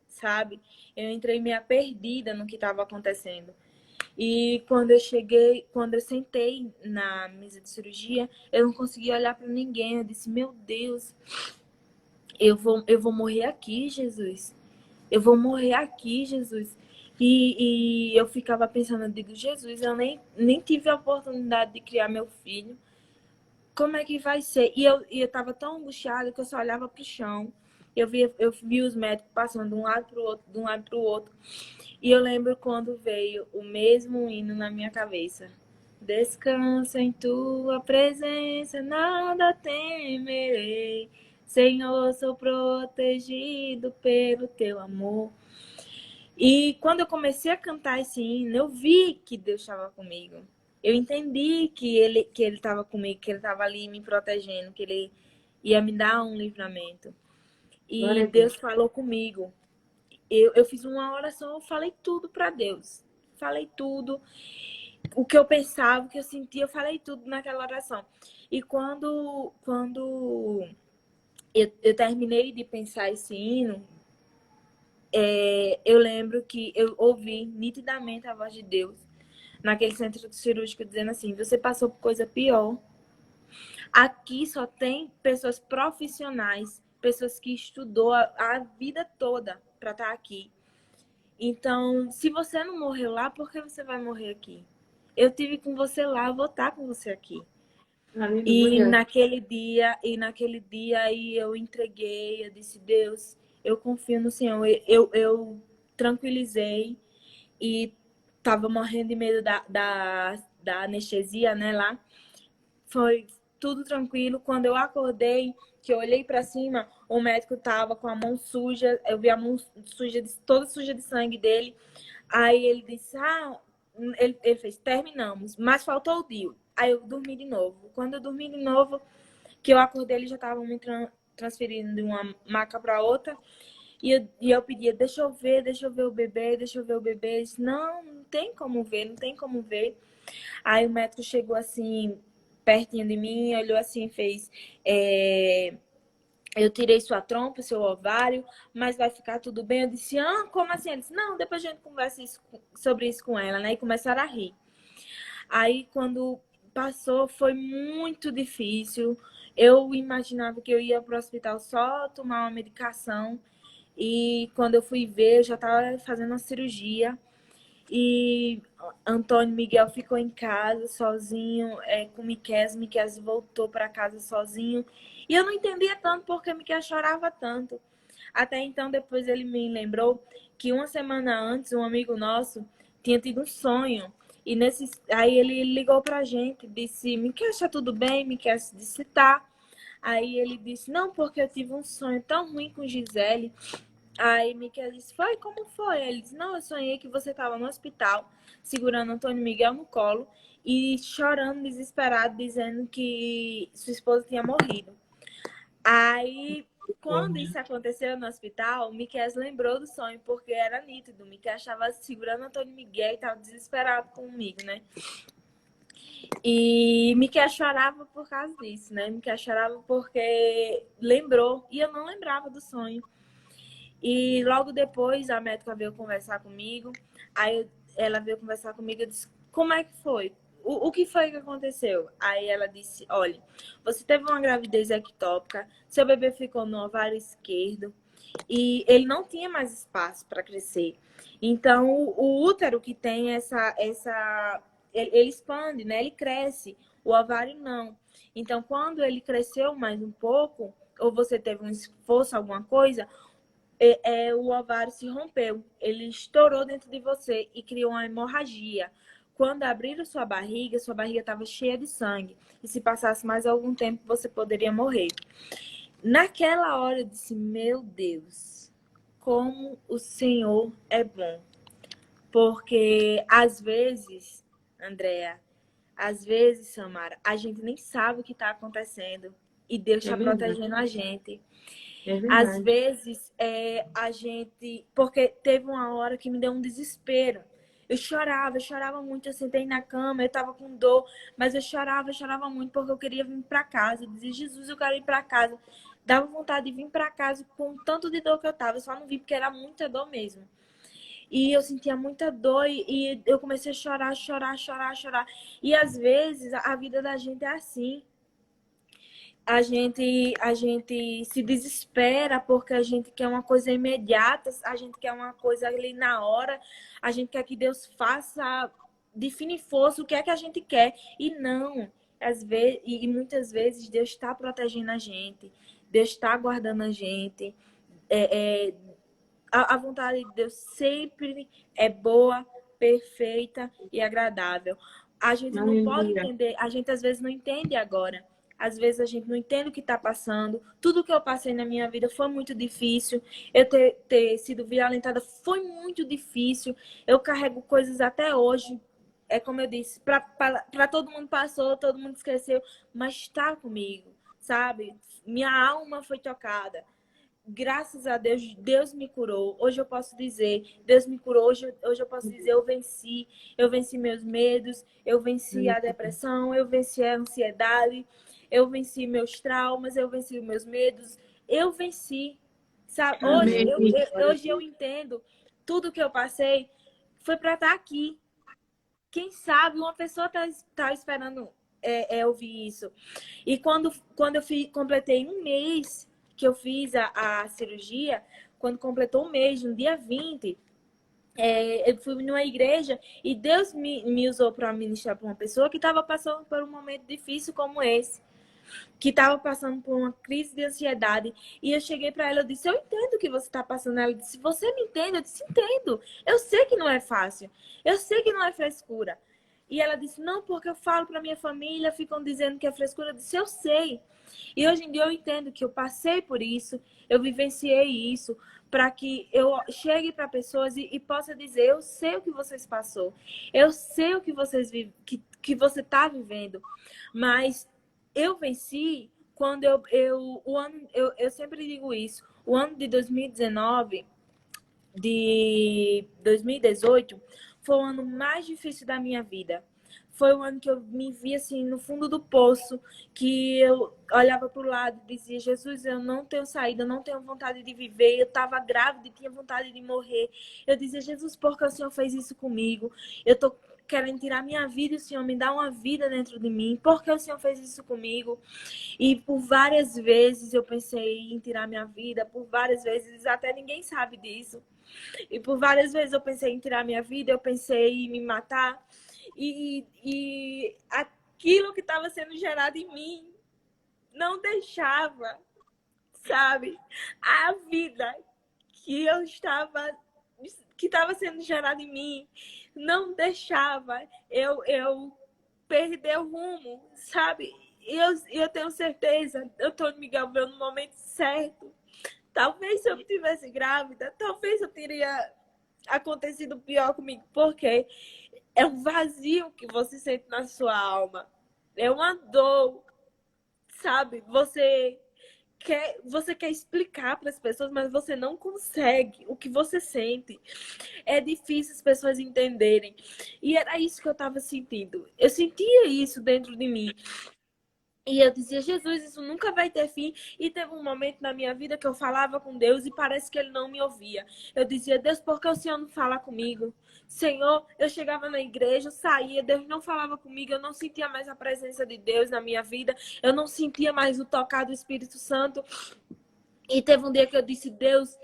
sabe? Eu entrei meia perdida no que estava acontecendo. E quando eu sentei na mesa de cirurgia, eu não conseguia olhar para ninguém. Eu disse, meu Deus, eu vou morrer aqui, Jesus. Eu vou morrer aqui, Jesus. E eu ficava pensando, eu digo, Jesus, eu nem tive a oportunidade de criar meu filho. Como é que vai ser? E eu tava tão angustiada que eu só olhava pro chão. Eu vi os médicos passando de um lado pro outro, de um lado pro outro. E eu lembro quando veio o mesmo hino na minha cabeça. Descansa em tua presença, nada temerei. Senhor, sou protegido pelo teu amor. E quando eu comecei a cantar esse hino, eu vi que Deus estava comigo. Eu entendi que ele estava comigo, que ele estava ali me protegendo, que ele ia me dar um livramento. E Deus falou comigo. Eu fiz uma oração, eu falei tudo para Deus. Falei tudo. O que eu pensava, o que eu sentia, eu falei tudo naquela oração. E quando eu terminei de pensar esse hino, eu lembro que eu ouvi nitidamente a voz de Deus naquele centro cirúrgico dizendo assim, você passou por coisa pior. Aqui só tem pessoas profissionais, pessoas que estudou a vida toda para estar aqui. Então, se você não morreu lá, por que você vai morrer aqui? Eu tive com você lá, eu vou estar com você aqui. E naquele dia aí eu entreguei, eu disse, Deus, eu confio no Senhor. Eu tranquilizei e tava morrendo de medo da anestesia, né, lá. Foi tudo tranquilo. Quando eu acordei, que eu olhei para cima, o médico tava com a mão suja, eu vi a mão suja, toda suja de sangue dele. Aí ele disse, ele fez, terminamos, mas faltou o DIU. Aí eu dormi de novo. Quando eu dormi de novo, que eu acordei, eles já estavam me transferindo de uma maca para outra. E eu pedia, deixa eu ver o bebê, deixa eu ver o bebê. Eles, não tem como ver, não tem como ver. Aí o médico chegou assim, pertinho de mim, olhou assim e fez... eu tirei sua trompa, seu ovário, mas vai ficar tudo bem? Eu disse, como assim? Ele disse, não, depois a gente conversa sobre isso com ela, né? E começaram a rir. Aí, quando passou, foi muito difícil. Eu imaginava que eu ia para o hospital só tomar uma medicação. E quando eu fui ver, eu já estava fazendo uma cirurgia. E Antônio Miguel ficou em casa sozinho, com Miquel. Miquel voltou para casa sozinho. E eu não entendia tanto porque Miquel chorava tanto. Até então, depois ele me lembrou que uma semana antes, um amigo nosso tinha tido um sonho. E aí ele ligou pra gente, disse, Miquel, está tudo bem? Miquel disse, tá. Aí ele disse, não, porque eu tive um sonho tão ruim com Gisele. Aí Miquel disse, como foi? Ele disse, não, eu sonhei que você estava no hospital, segurando Antônio Miguel no colo e chorando, desesperado, dizendo que sua esposa tinha morrido. Aí, quando isso aconteceu no hospital, o Miquel lembrou do sonho, porque era nítido. O Miquel estava segurando Antônio Miguel e estava desesperado comigo, né? E Miquel chorava por causa disso, né? Miquel chorava porque lembrou, e eu não lembrava do sonho. E logo depois a médica veio conversar comigo. Aí ela veio conversar comigo e disse, como é que foi? O que foi que aconteceu? Aí ela disse, olha, você teve uma gravidez ectópica, seu bebê ficou no ovário esquerdo e ele não tinha mais espaço para crescer. Então, o útero que tem ele expande, né? Ele cresce, o ovário não. Então, quando ele cresceu mais um pouco, ou você teve um esforço, alguma coisa, o ovário se rompeu, ele estourou dentro de você e criou uma hemorragia. quando abriram sua barriga estava cheia de sangue. E se passasse mais algum tempo, você poderia morrer. Naquela hora eu disse, meu Deus, como o Senhor é bom. Porque às vezes, Andréa, às vezes, Samara, a gente nem sabe o que está acontecendo. E Deus está protegendo a gente. Às vezes, a gente... Porque teve uma hora que me deu um desespero. Eu chorava muito. Eu sentei na cama, eu tava com dor. Mas eu chorava muito porque eu queria vir para casa. Eu dizia, Jesus, eu quero ir para casa. Dava vontade de vir para casa com o tanto de dor que eu tava. Eu só não vim porque era muita dor mesmo. E eu sentia muita dor e eu comecei a chorar. E às vezes a vida da gente é assim. A gente se desespera porque a gente quer uma coisa imediata, a gente quer uma coisa ali na hora, a gente quer que Deus faça, define força o que é que a gente quer. E não, às vezes, e muitas vezes Deus está protegendo a gente, Deus está guardando a gente. A vontade de Deus sempre é boa, perfeita e agradável. A gente não pode entender, a gente às vezes não entende agora. Às vezes a gente não entende o que está passando. Tudo que eu passei na minha vida foi muito difícil. Eu ter sido violentada foi muito difícil. Eu carrego coisas até hoje. É como eu disse, para todo mundo passou, todo mundo esqueceu, mas está comigo, sabe? Minha alma foi tocada. Graças a Deus, Deus me curou. Hoje eu posso dizer, Deus me curou. Hoje eu posso dizer, eu venci meus medos, eu venci a depressão, eu venci a ansiedade, eu venci meus traumas, eu venci meus medos, eu venci. Sabe? Hoje eu entendo tudo que eu passei foi para estar aqui. Quem sabe uma pessoa tá esperando ouvir isso. E quando eu completei um mês que eu fiz a cirurgia, quando completou um mês, no dia 20, eu fui numa igreja e Deus me usou para ministrar para uma pessoa que estava passando por um momento difícil como esse, que estava passando por uma crise de ansiedade. E eu cheguei para ela, eu disse, eu entendo o que você está passando. Ela disse, você me entende? Eu disse, entendo. Eu sei que não é fácil. Eu sei que não é frescura. E ela disse, não, porque eu falo para minha família, ficam dizendo que é frescura. Eu disse, eu sei. E hoje em dia eu entendo que eu passei por isso, eu vivenciei isso, para que eu chegue para pessoas e possa dizer, eu sei o que vocês passou, eu sei o que vocês que você está vivendo, mas eu venci quando eu sempre digo isso, o ano de 2019, de 2018, foi o ano mais difícil da minha vida. Foi o ano que eu me vi assim no fundo do poço, que eu olhava para o lado e dizia, Jesus, eu não tenho saída, eu não tenho vontade de viver. Eu estava grávida e tinha vontade de morrer. Eu dizia, Jesus, por que o Senhor fez isso comigo? Eu estou querendo tirar minha vida e o Senhor me dá uma vida dentro de mim. Por que o Senhor fez isso comigo? E por várias vezes eu pensei em tirar minha vida, por várias vezes, até ninguém sabe disso. E por várias vezes eu pensei em tirar minha vida, eu pensei em me matar. E aquilo que estava sendo gerado em mim não deixava, sabe? A vida que estava sendo gerada em mim não deixava eu perder o rumo, sabe? Eu tenho certeza, eu estou me gravando no momento certo. Talvez se eu estivesse grávida, talvez eu teria acontecido pior comigo, porque é um vazio que você sente na sua alma. É uma dor, sabe? Você quer explicar para as pessoas, mas você não consegue o que você sente. É difícil as pessoas entenderem. E era isso que eu estava sentindo. Eu sentia isso dentro de mim. E eu dizia, Jesus, isso nunca vai ter fim. E teve um momento na minha vida que eu falava com Deus e parece que Ele não me ouvia. Eu dizia, Deus, por que o Senhor não fala comigo? Senhor, eu chegava na igreja, eu saía, Deus não falava comigo, eu não sentia mais a presença de Deus na minha vida, eu não sentia mais o tocar do Espírito Santo. E teve um dia que eu disse, Deus...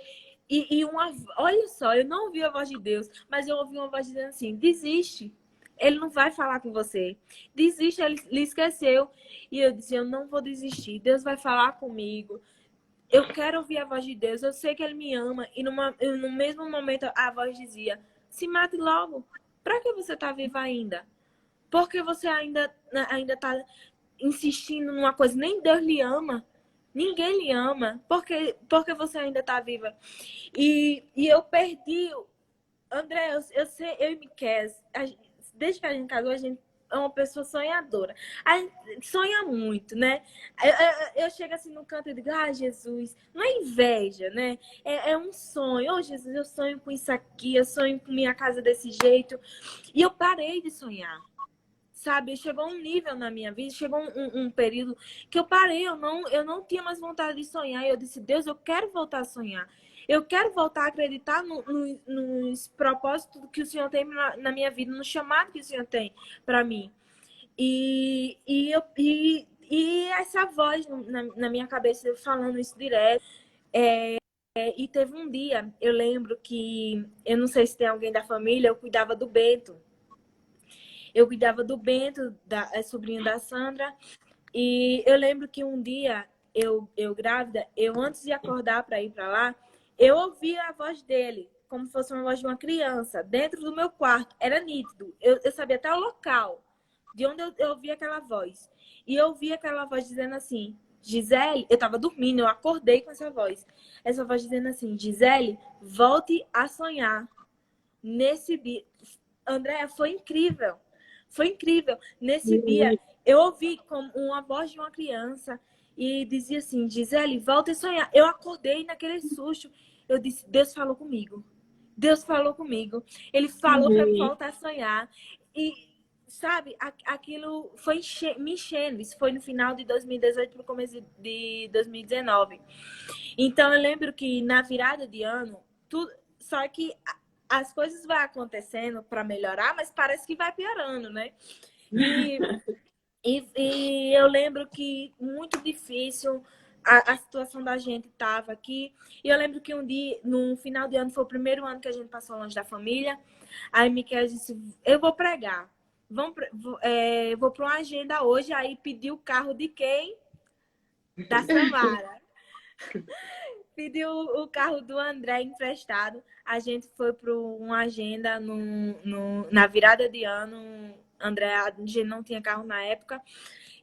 olha só, eu não ouvi a voz de Deus, mas eu ouvi uma voz dizendo assim, desiste. Ele não vai falar com você. Desiste, ele lhe esqueceu. E eu disse, eu não vou desistir. Deus vai falar comigo. Eu quero ouvir a voz de Deus. Eu sei que Ele me ama. E no mesmo momento a voz dizia, se mate logo. Para que você tá viva ainda? Porque você ainda tá insistindo numa coisa, nem Deus lhe ama, ninguém lhe ama, porque você ainda tá viva. E eu perdi, André, eu sei, eu e Miquel, desde que a gente casou, a gente é uma pessoa sonhadora. A gente sonha muito, né? Eu chego assim no canto e digo, Jesus, não é inveja, né? É um sonho. Oh, Jesus, eu sonho com isso aqui, eu sonho com minha casa desse jeito. E eu parei de sonhar. Sabe, chegou um nível na minha vida, chegou um período que eu parei, eu não tinha mais vontade de sonhar. E eu disse, Deus, eu quero voltar a sonhar. Eu quero voltar a acreditar nos propósitos que o Senhor tem na minha vida, no chamado que o Senhor tem para mim. E essa voz na minha cabeça falando isso direto. E teve um dia, eu lembro que, eu não sei se tem alguém da família, eu cuidava do Bento. Eu cuidava do Bento, sobrinho da Sandra. E eu lembro que um dia, eu grávida, eu antes de acordar para ir para lá, eu ouvia a voz dele, como se fosse uma voz de uma criança, dentro do meu quarto. Era nítido. Eu sabia até o local de onde eu ouvia aquela voz. E eu ouvia aquela voz dizendo assim, Gisele, eu estava dormindo, eu acordei com essa voz. Essa voz dizendo assim, Gisele, volte a sonhar. Nesse dia, Andréa, foi incrível. Foi incrível. Nesse dia, eu ouvi como uma voz de uma criança e dizia assim, Gisele, volta a sonhar. Eu acordei naquele susto. Eu disse, Deus falou comigo. Deus falou comigo. Ele falou para eu voltar a sonhar. E, sabe, aquilo foi me enchendo. Isso foi no final de 2018 no começo de 2019. Então, eu lembro que na virada de ano, tudo... Só que as coisas vão acontecendo para melhorar, mas parece que vai piorando, né? E eu lembro que muito difícil a situação da gente estava aqui. E eu lembro que um dia, no final de ano, foi o primeiro ano que a gente passou longe da família. Aí Miquel disse, eu vou pregar. Vou para uma agenda hoje. Aí pediu o carro de quem? Da Samara. Pediu o carro do André emprestado. A gente foi para uma agenda na virada de ano. André, a gente não tinha carro na época.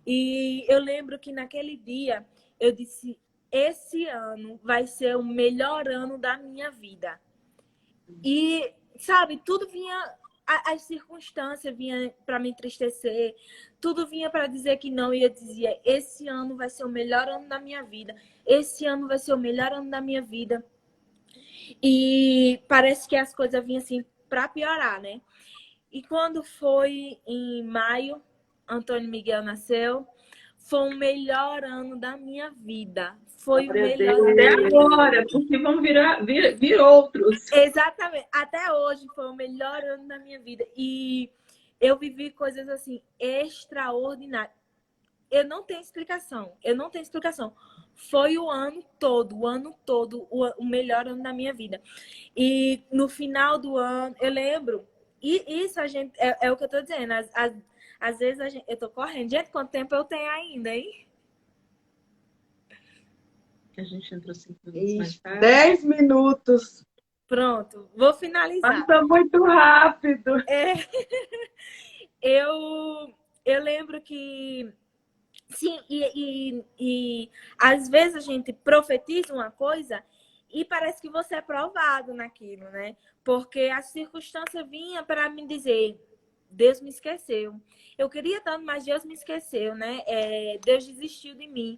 E eu lembro que naquele dia eu disse, esse ano vai ser o melhor ano da minha vida. E, sabe, tudo vinha, as circunstâncias vinham para me entristecer, tudo vinha para dizer que não. E eu dizia, esse ano vai ser o melhor ano da minha vida. Esse ano vai ser o melhor ano da minha vida. E parece que as coisas vinham assim para piorar, né? E quando foi em maio, Antônio Miguel nasceu. Foi o melhor ano da minha vida. Foi o melhor ano. Até agora, porque vão vir outros. Exatamente. Até hoje foi o melhor ano da minha vida. E eu vivi coisas assim extraordinárias. Eu não tenho explicação. Foi o ano todo, o melhor ano da minha vida. E no final do ano, eu lembro, e isso a gente, é o que eu tô dizendo, às vezes eu tô correndo. Gente, quanto tempo eu tenho ainda, hein? A gente entrou 5 minutos mais tarde. 10 minutos. Pronto, vou finalizar. Passa muito rápido. Eu lembro que... Sim, e às vezes a gente profetiza uma coisa e parece que você é provado naquilo, né? Porque a circunstância vinha para me dizer, Deus me esqueceu. Eu queria tanto, mas Deus me esqueceu, né? Deus desistiu de mim.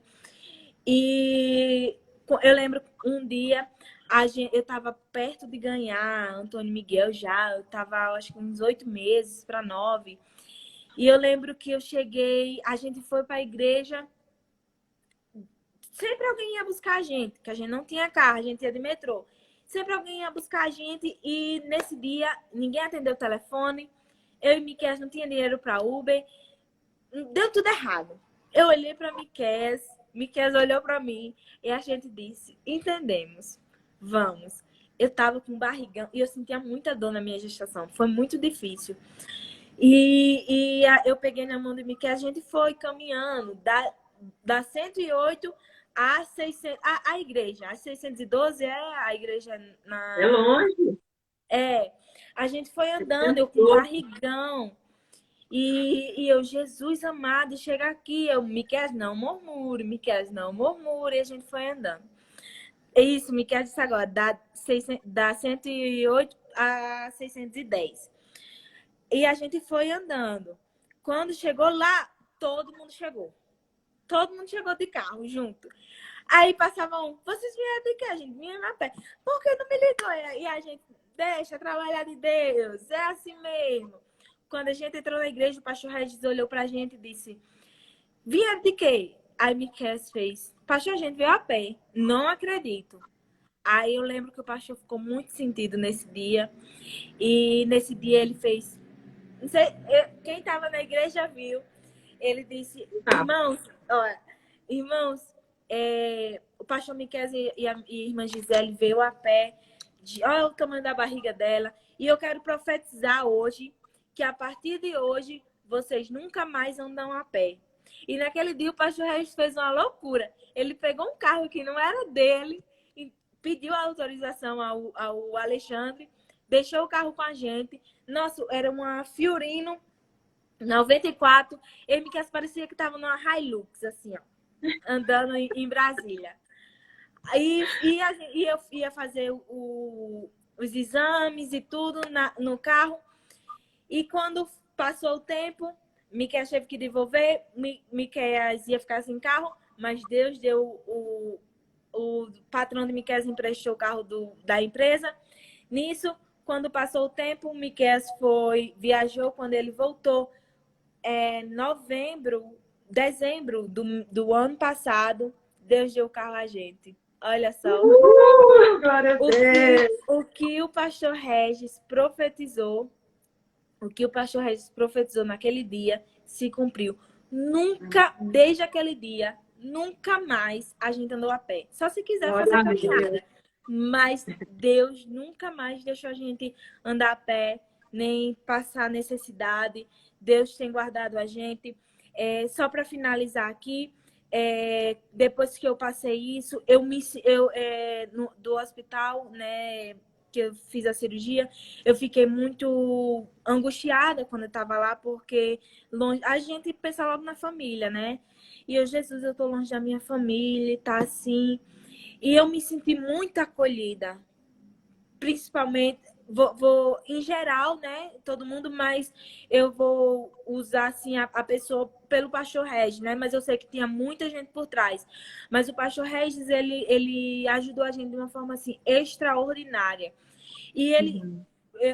E eu lembro um dia, eu estava perto de ganhar Antônio Miguel já. Eu estava, acho que uns 8 meses para 9. E eu lembro que eu cheguei, a gente foi para a igreja, sempre alguém ia buscar a gente, que a gente não tinha carro, a gente ia de metrô. Sempre alguém ia buscar a gente e nesse dia ninguém atendeu o telefone. Eu e Miquel não tinha dinheiro para Uber. Deu tudo errado. Eu olhei para Miquel olhou para mim e a gente disse, entendemos, vamos. Eu estava com barrigão e eu sentia muita dor na minha gestação, foi muito difícil. Eu peguei na mão de Miquel, a gente foi caminhando da 108 a 600, a igreja. A 612 é a igreja na... É longe. A gente foi andando, eu com barrigão. E eu, Jesus amado, chega aqui. Eu, Miqueias, não murmure, Miqueias, não murmure. E a gente foi andando. Isso, Miqueias disse agora, dá 108 a 610. E a gente foi andando. Quando chegou lá, todo mundo chegou. Todo mundo chegou de carro junto. Aí passavam, vocês vieram de quê? A gente vinha na pé. Por que não me ligou? E a gente, deixa trabalhar de Deus, é assim mesmo. Quando a gente entrou na igreja, o pastor Regis olhou pra gente e disse, vieram de quê? Aí Miquel fez, pastor, a gente veio a pé. Não acredito. Aí eu lembro que o pastor ficou muito sentido nesse dia. E nesse dia ele fez, não sei, quem estava na igreja viu. Ele disse, irmãos, olha, irmãos, o pastor Miquel e a irmã Gisele veio a pé, olha o tamanho da barriga dela, e eu quero profetizar hoje, que a partir de hoje, vocês nunca mais andam a pé. E naquele dia o pastor Regis fez uma loucura. Ele pegou um carro que não era dele, e pediu a autorização ao Alexandre, deixou o carro com a gente. Nossa, era uma Fiorino 94, ele que parecia que estava numa Hilux, assim, ó, andando em Brasília. E eu ia fazer os exames e tudo no carro. E quando passou o tempo, Miquel teve que devolver, Miquel ia ficar sem carro, mas Deus deu o patrão de Miquel emprestou o carro da empresa. Nisso, quando passou o tempo, Miquel viajou. Quando ele voltou, dezembro do ano passado, Deus deu o carro a gente. Olha só. Glória a Deus. O que o pastor Regis profetizou, naquele dia se cumpriu. Nunca, desde aquele dia, nunca mais a gente andou a pé. Só se quiser fazer caminhada. Mas Deus nunca mais deixou a gente andar a pé, nem passar necessidade. Deus tem guardado a gente. Só para finalizar aqui, depois que eu passei isso, do hospital, né, que eu fiz a cirurgia, eu fiquei muito angustiada quando eu estava lá, porque a gente pensa logo na família, né? E eu, Jesus, eu tô longe da minha família, tá assim. E eu me senti muito acolhida, principalmente, vou em geral, né, todo mundo, mas eu vou usar, assim, a pessoa pelo pastor Regis, né, mas eu sei que tinha muita gente por trás. Mas o pastor Regis, ele ajudou a gente de uma forma, assim, extraordinária. E ele,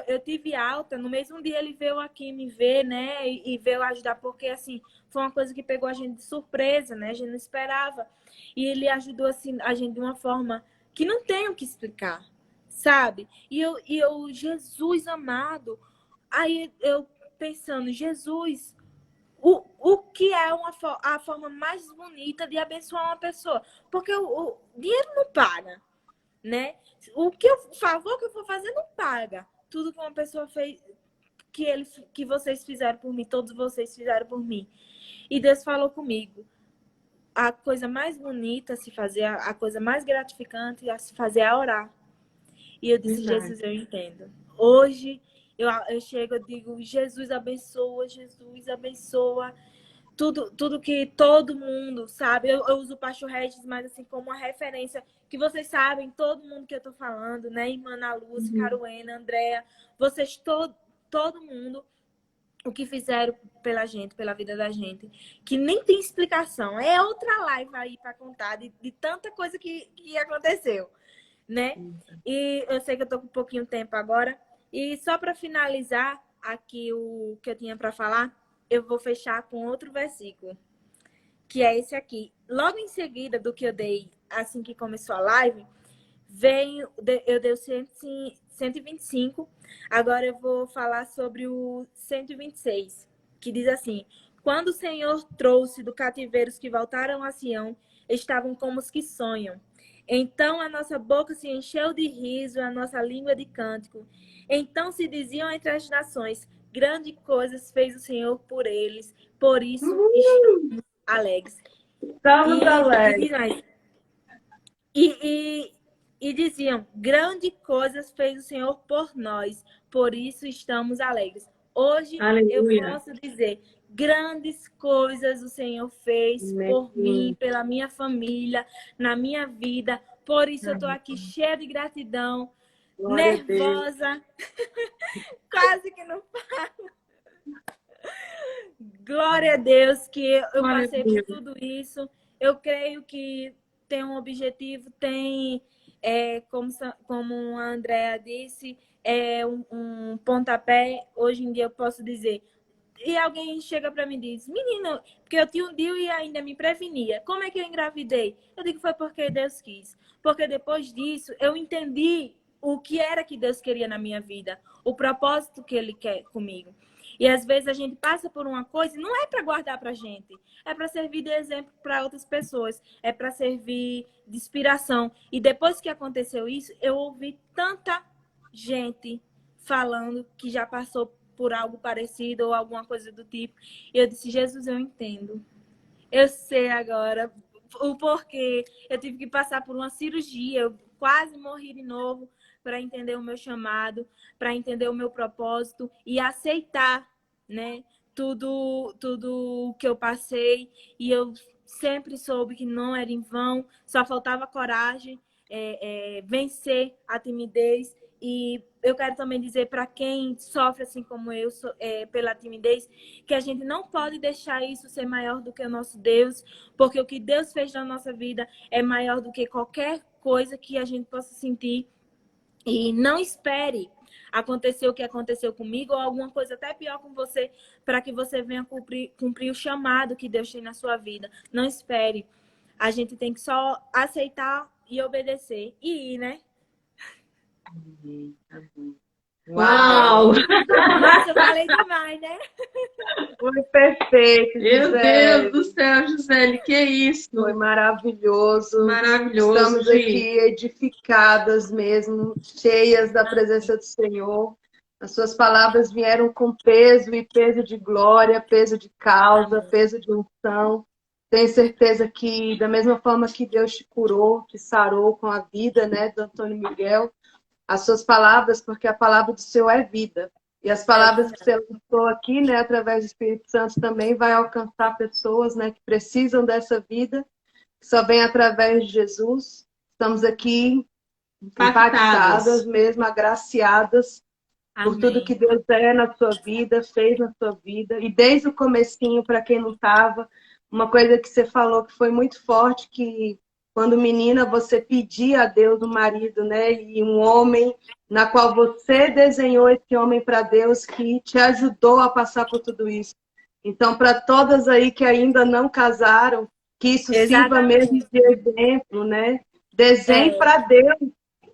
eu tive alta, no mesmo dia ele veio aqui me ver, né, e veio ajudar, porque, assim, foi uma coisa que pegou a gente de surpresa, né, a gente não esperava. E ele ajudou, assim, a gente de uma forma que não tem o que explicar, sabe? E eu, Jesus amado, aí eu pensando, Jesus, o que é a forma mais bonita de abençoar uma pessoa? Porque o dinheiro não paga, né? O favor que eu for fazer não paga. Tudo que uma pessoa fez, que vocês fizeram por mim, todos vocês fizeram por mim. E Deus falou comigo, a coisa mais bonita a se fazer, a coisa mais gratificante a se fazer é orar. E eu disse, Jesus, eu entendo. Hoje eu chego, eu digo, Jesus abençoa, tudo que todo mundo sabe. Eu uso o pastor Regis, mas assim, como uma referência, que vocês sabem, todo mundo que eu tô falando, né? Irmã Ana Lúcia, Caruena, Andréa, vocês, todo mundo, o que fizeram pela gente, pela vida da gente, que nem tem explicação. É outra live aí para contar de tanta coisa que aconteceu, né? E eu sei que eu tô com um pouquinho de tempo agora. E só para finalizar aqui o que eu tinha para falar, eu vou fechar com outro versículo, que é esse aqui. Logo em seguida do que eu dei, assim que começou a live, eu dei o 125, agora eu vou falar sobre o 126, que diz assim: quando o Senhor trouxe do cativeiro os que voltaram a Sião, estavam como os que sonham. Então a nossa boca se encheu de riso, a nossa língua de cântico. Então se diziam entre as nações, grandes coisas fez o Senhor por eles, por isso estamos alegres. Estamos alegres. E diziam, grandes coisas fez o Senhor por nós, por isso estamos alegres. Hoje Aleluia. eu posso dizer, grandes coisas o Senhor fez por mim, pela minha família, na minha vida. Por isso eu estou aqui cheia de gratidão, Glória nervosa, quase que não falo. Glória a Deus que eu Glória a passei Deus. por tudo isso. Eu creio que tem um objetivo, tem, como a Andrea disse, um pontapé. Hoje em dia eu posso dizer. E alguém chega para mim e diz, menino, porque eu tinha um DIU e ainda me prevenia. Como é que eu engravidei? Eu digo, foi porque Deus quis. Porque depois disso, eu entendi o que era que Deus queria na minha vida. O propósito que Ele quer comigo. E às vezes a gente passa por uma coisa e não é para guardar para a gente. É para servir de exemplo para outras pessoas. É para servir de inspiração. E depois que aconteceu isso, eu ouvi tanta gente falando que já passou por algo parecido ou alguma coisa do tipo. E eu disse, Jesus, eu entendo. Eu sei agora o porquê. Eu tive que passar por uma cirurgia. Eu quase morri de novo para entender o meu chamado, para entender o meu propósito e aceitar, né, tudo que eu passei. E eu sempre soube que não era em vão. Só faltava coragem, vencer a timidez. E eu quero também dizer para quem sofre assim como eu, pela timidez, que a gente não pode deixar isso ser maior do que o nosso Deus, porque o que Deus fez na nossa vida é maior do que qualquer coisa que a gente possa sentir. E não espere acontecer o que aconteceu comigo ou alguma coisa até pior com você para que você venha cumprir o chamado que Deus tem na sua vida. Não espere. A gente tem que só aceitar e obedecer. E ir, né? Uau! Nossa, eu falei demais, né? Foi perfeito, Meu Gisele. Deus do céu, Gisele, que isso? Foi maravilhoso. Maravilhoso, Estamos Gi. aqui edificadas mesmo, cheias da presença do Senhor. As suas palavras vieram com peso e peso de glória, peso de causa, peso de unção. Tenho certeza que, da mesma forma que Deus te curou, te sarou com a vida, né, do Antônio Miguel, as suas palavras, porque a palavra do Senhor é vida. E as palavras que você lançou aqui, né, através do Espírito Santo, também vai alcançar pessoas, né, que precisam dessa vida, que só vem através de Jesus. Estamos aqui impactadas mesmo, agraciadas por tudo que Deus é na sua vida, fez na sua vida. E desde o comecinho, para quem não estava, uma coisa que você falou que foi muito forte, que quando menina você pedia a Deus um marido, né? E um homem na qual você desenhou esse homem para Deus que te ajudou a passar por tudo isso. Então, para todas aí que ainda não casaram, que isso sirva mesmo de exemplo, né? Desenhe para Deus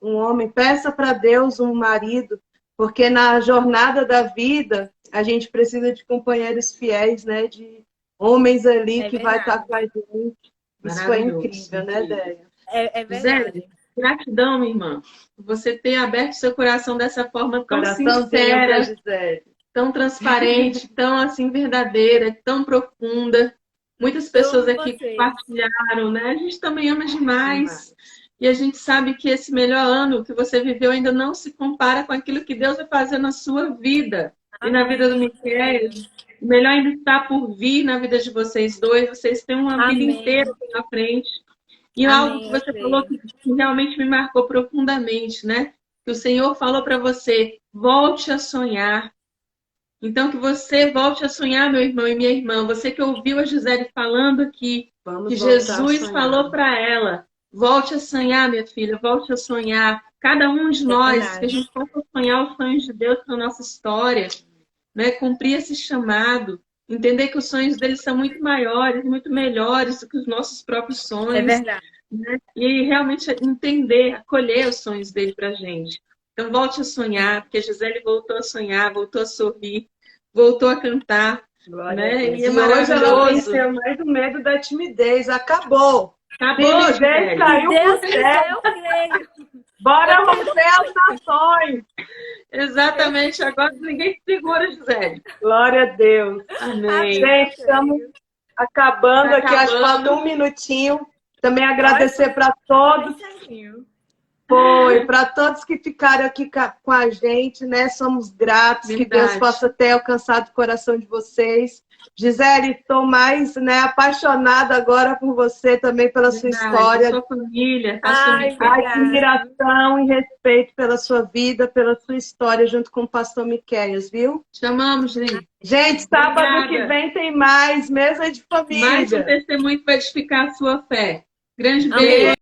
um homem, peça para Deus um marido, porque na jornada da vida a gente precisa de companheiros fiéis, né? De homens ali que vai estar com a gente. Isso foi incrível, né, Déia? É verdade. Zé, gratidão, minha irmã, por você ter aberto seu coração dessa forma tão sincera, tão transparente, tão assim verdadeira, tão profunda. Muitas pessoas aqui compartilharam, né? A gente também ama demais. E a gente sabe que esse melhor ano que você viveu ainda não se compara com aquilo que Deus vai fazer na sua vida. E na vida do Miquel. O melhor ainda está por vir na vida de vocês dois. Vocês têm uma vida inteira pela frente. E algo que você falou que realmente me marcou profundamente, né? Que o Senhor falou para você, volte a sonhar. Então, que você volte a sonhar, meu irmão e minha irmã. Você que ouviu a Gisele falando aqui, que Jesus falou para ela, volte a sonhar, minha filha, volte a sonhar. Cada um de nós, que a gente possa sonhar os sonhos de Deus na nossa história, né? Cumprir esse chamado, entender que os sonhos deles são muito maiores, muito melhores do que os nossos próprios sonhos. É verdade. Né? E realmente entender, acolher os sonhos dele pra gente. Então volte a sonhar, porque a Gisele voltou a sonhar, voltou a sorrir, voltou a cantar. Né? E é maravilhoso. Hoje ela venceu mais o medo da timidez. Acabou. Acabou, Gisele. Saiu Deus por quiser, eu creio. Bora romper as nações. Exatamente. Agora ninguém segura, Gisele. Glória a Deus. Amém. Gente, estamos acabando aqui. Acho que falta um minutinho. Também agradecer para todos. Foi. Para todos que ficaram aqui com a gente, né? Somos gratos. Verdade. Que Deus possa ter alcançado o coração de vocês. Gisele, estou mais, né, apaixonada agora por você também, pela sua história. Sua família, Ai, Admiração e respeito pela sua vida, pela sua história, junto com o pastor Miqueias, viu? Chamamos, gente. Gente, sábado Obrigada. que vem tem mais, mesa de família. Mais um testemunho que vai edificar a sua fé. Grande Amém. beijo.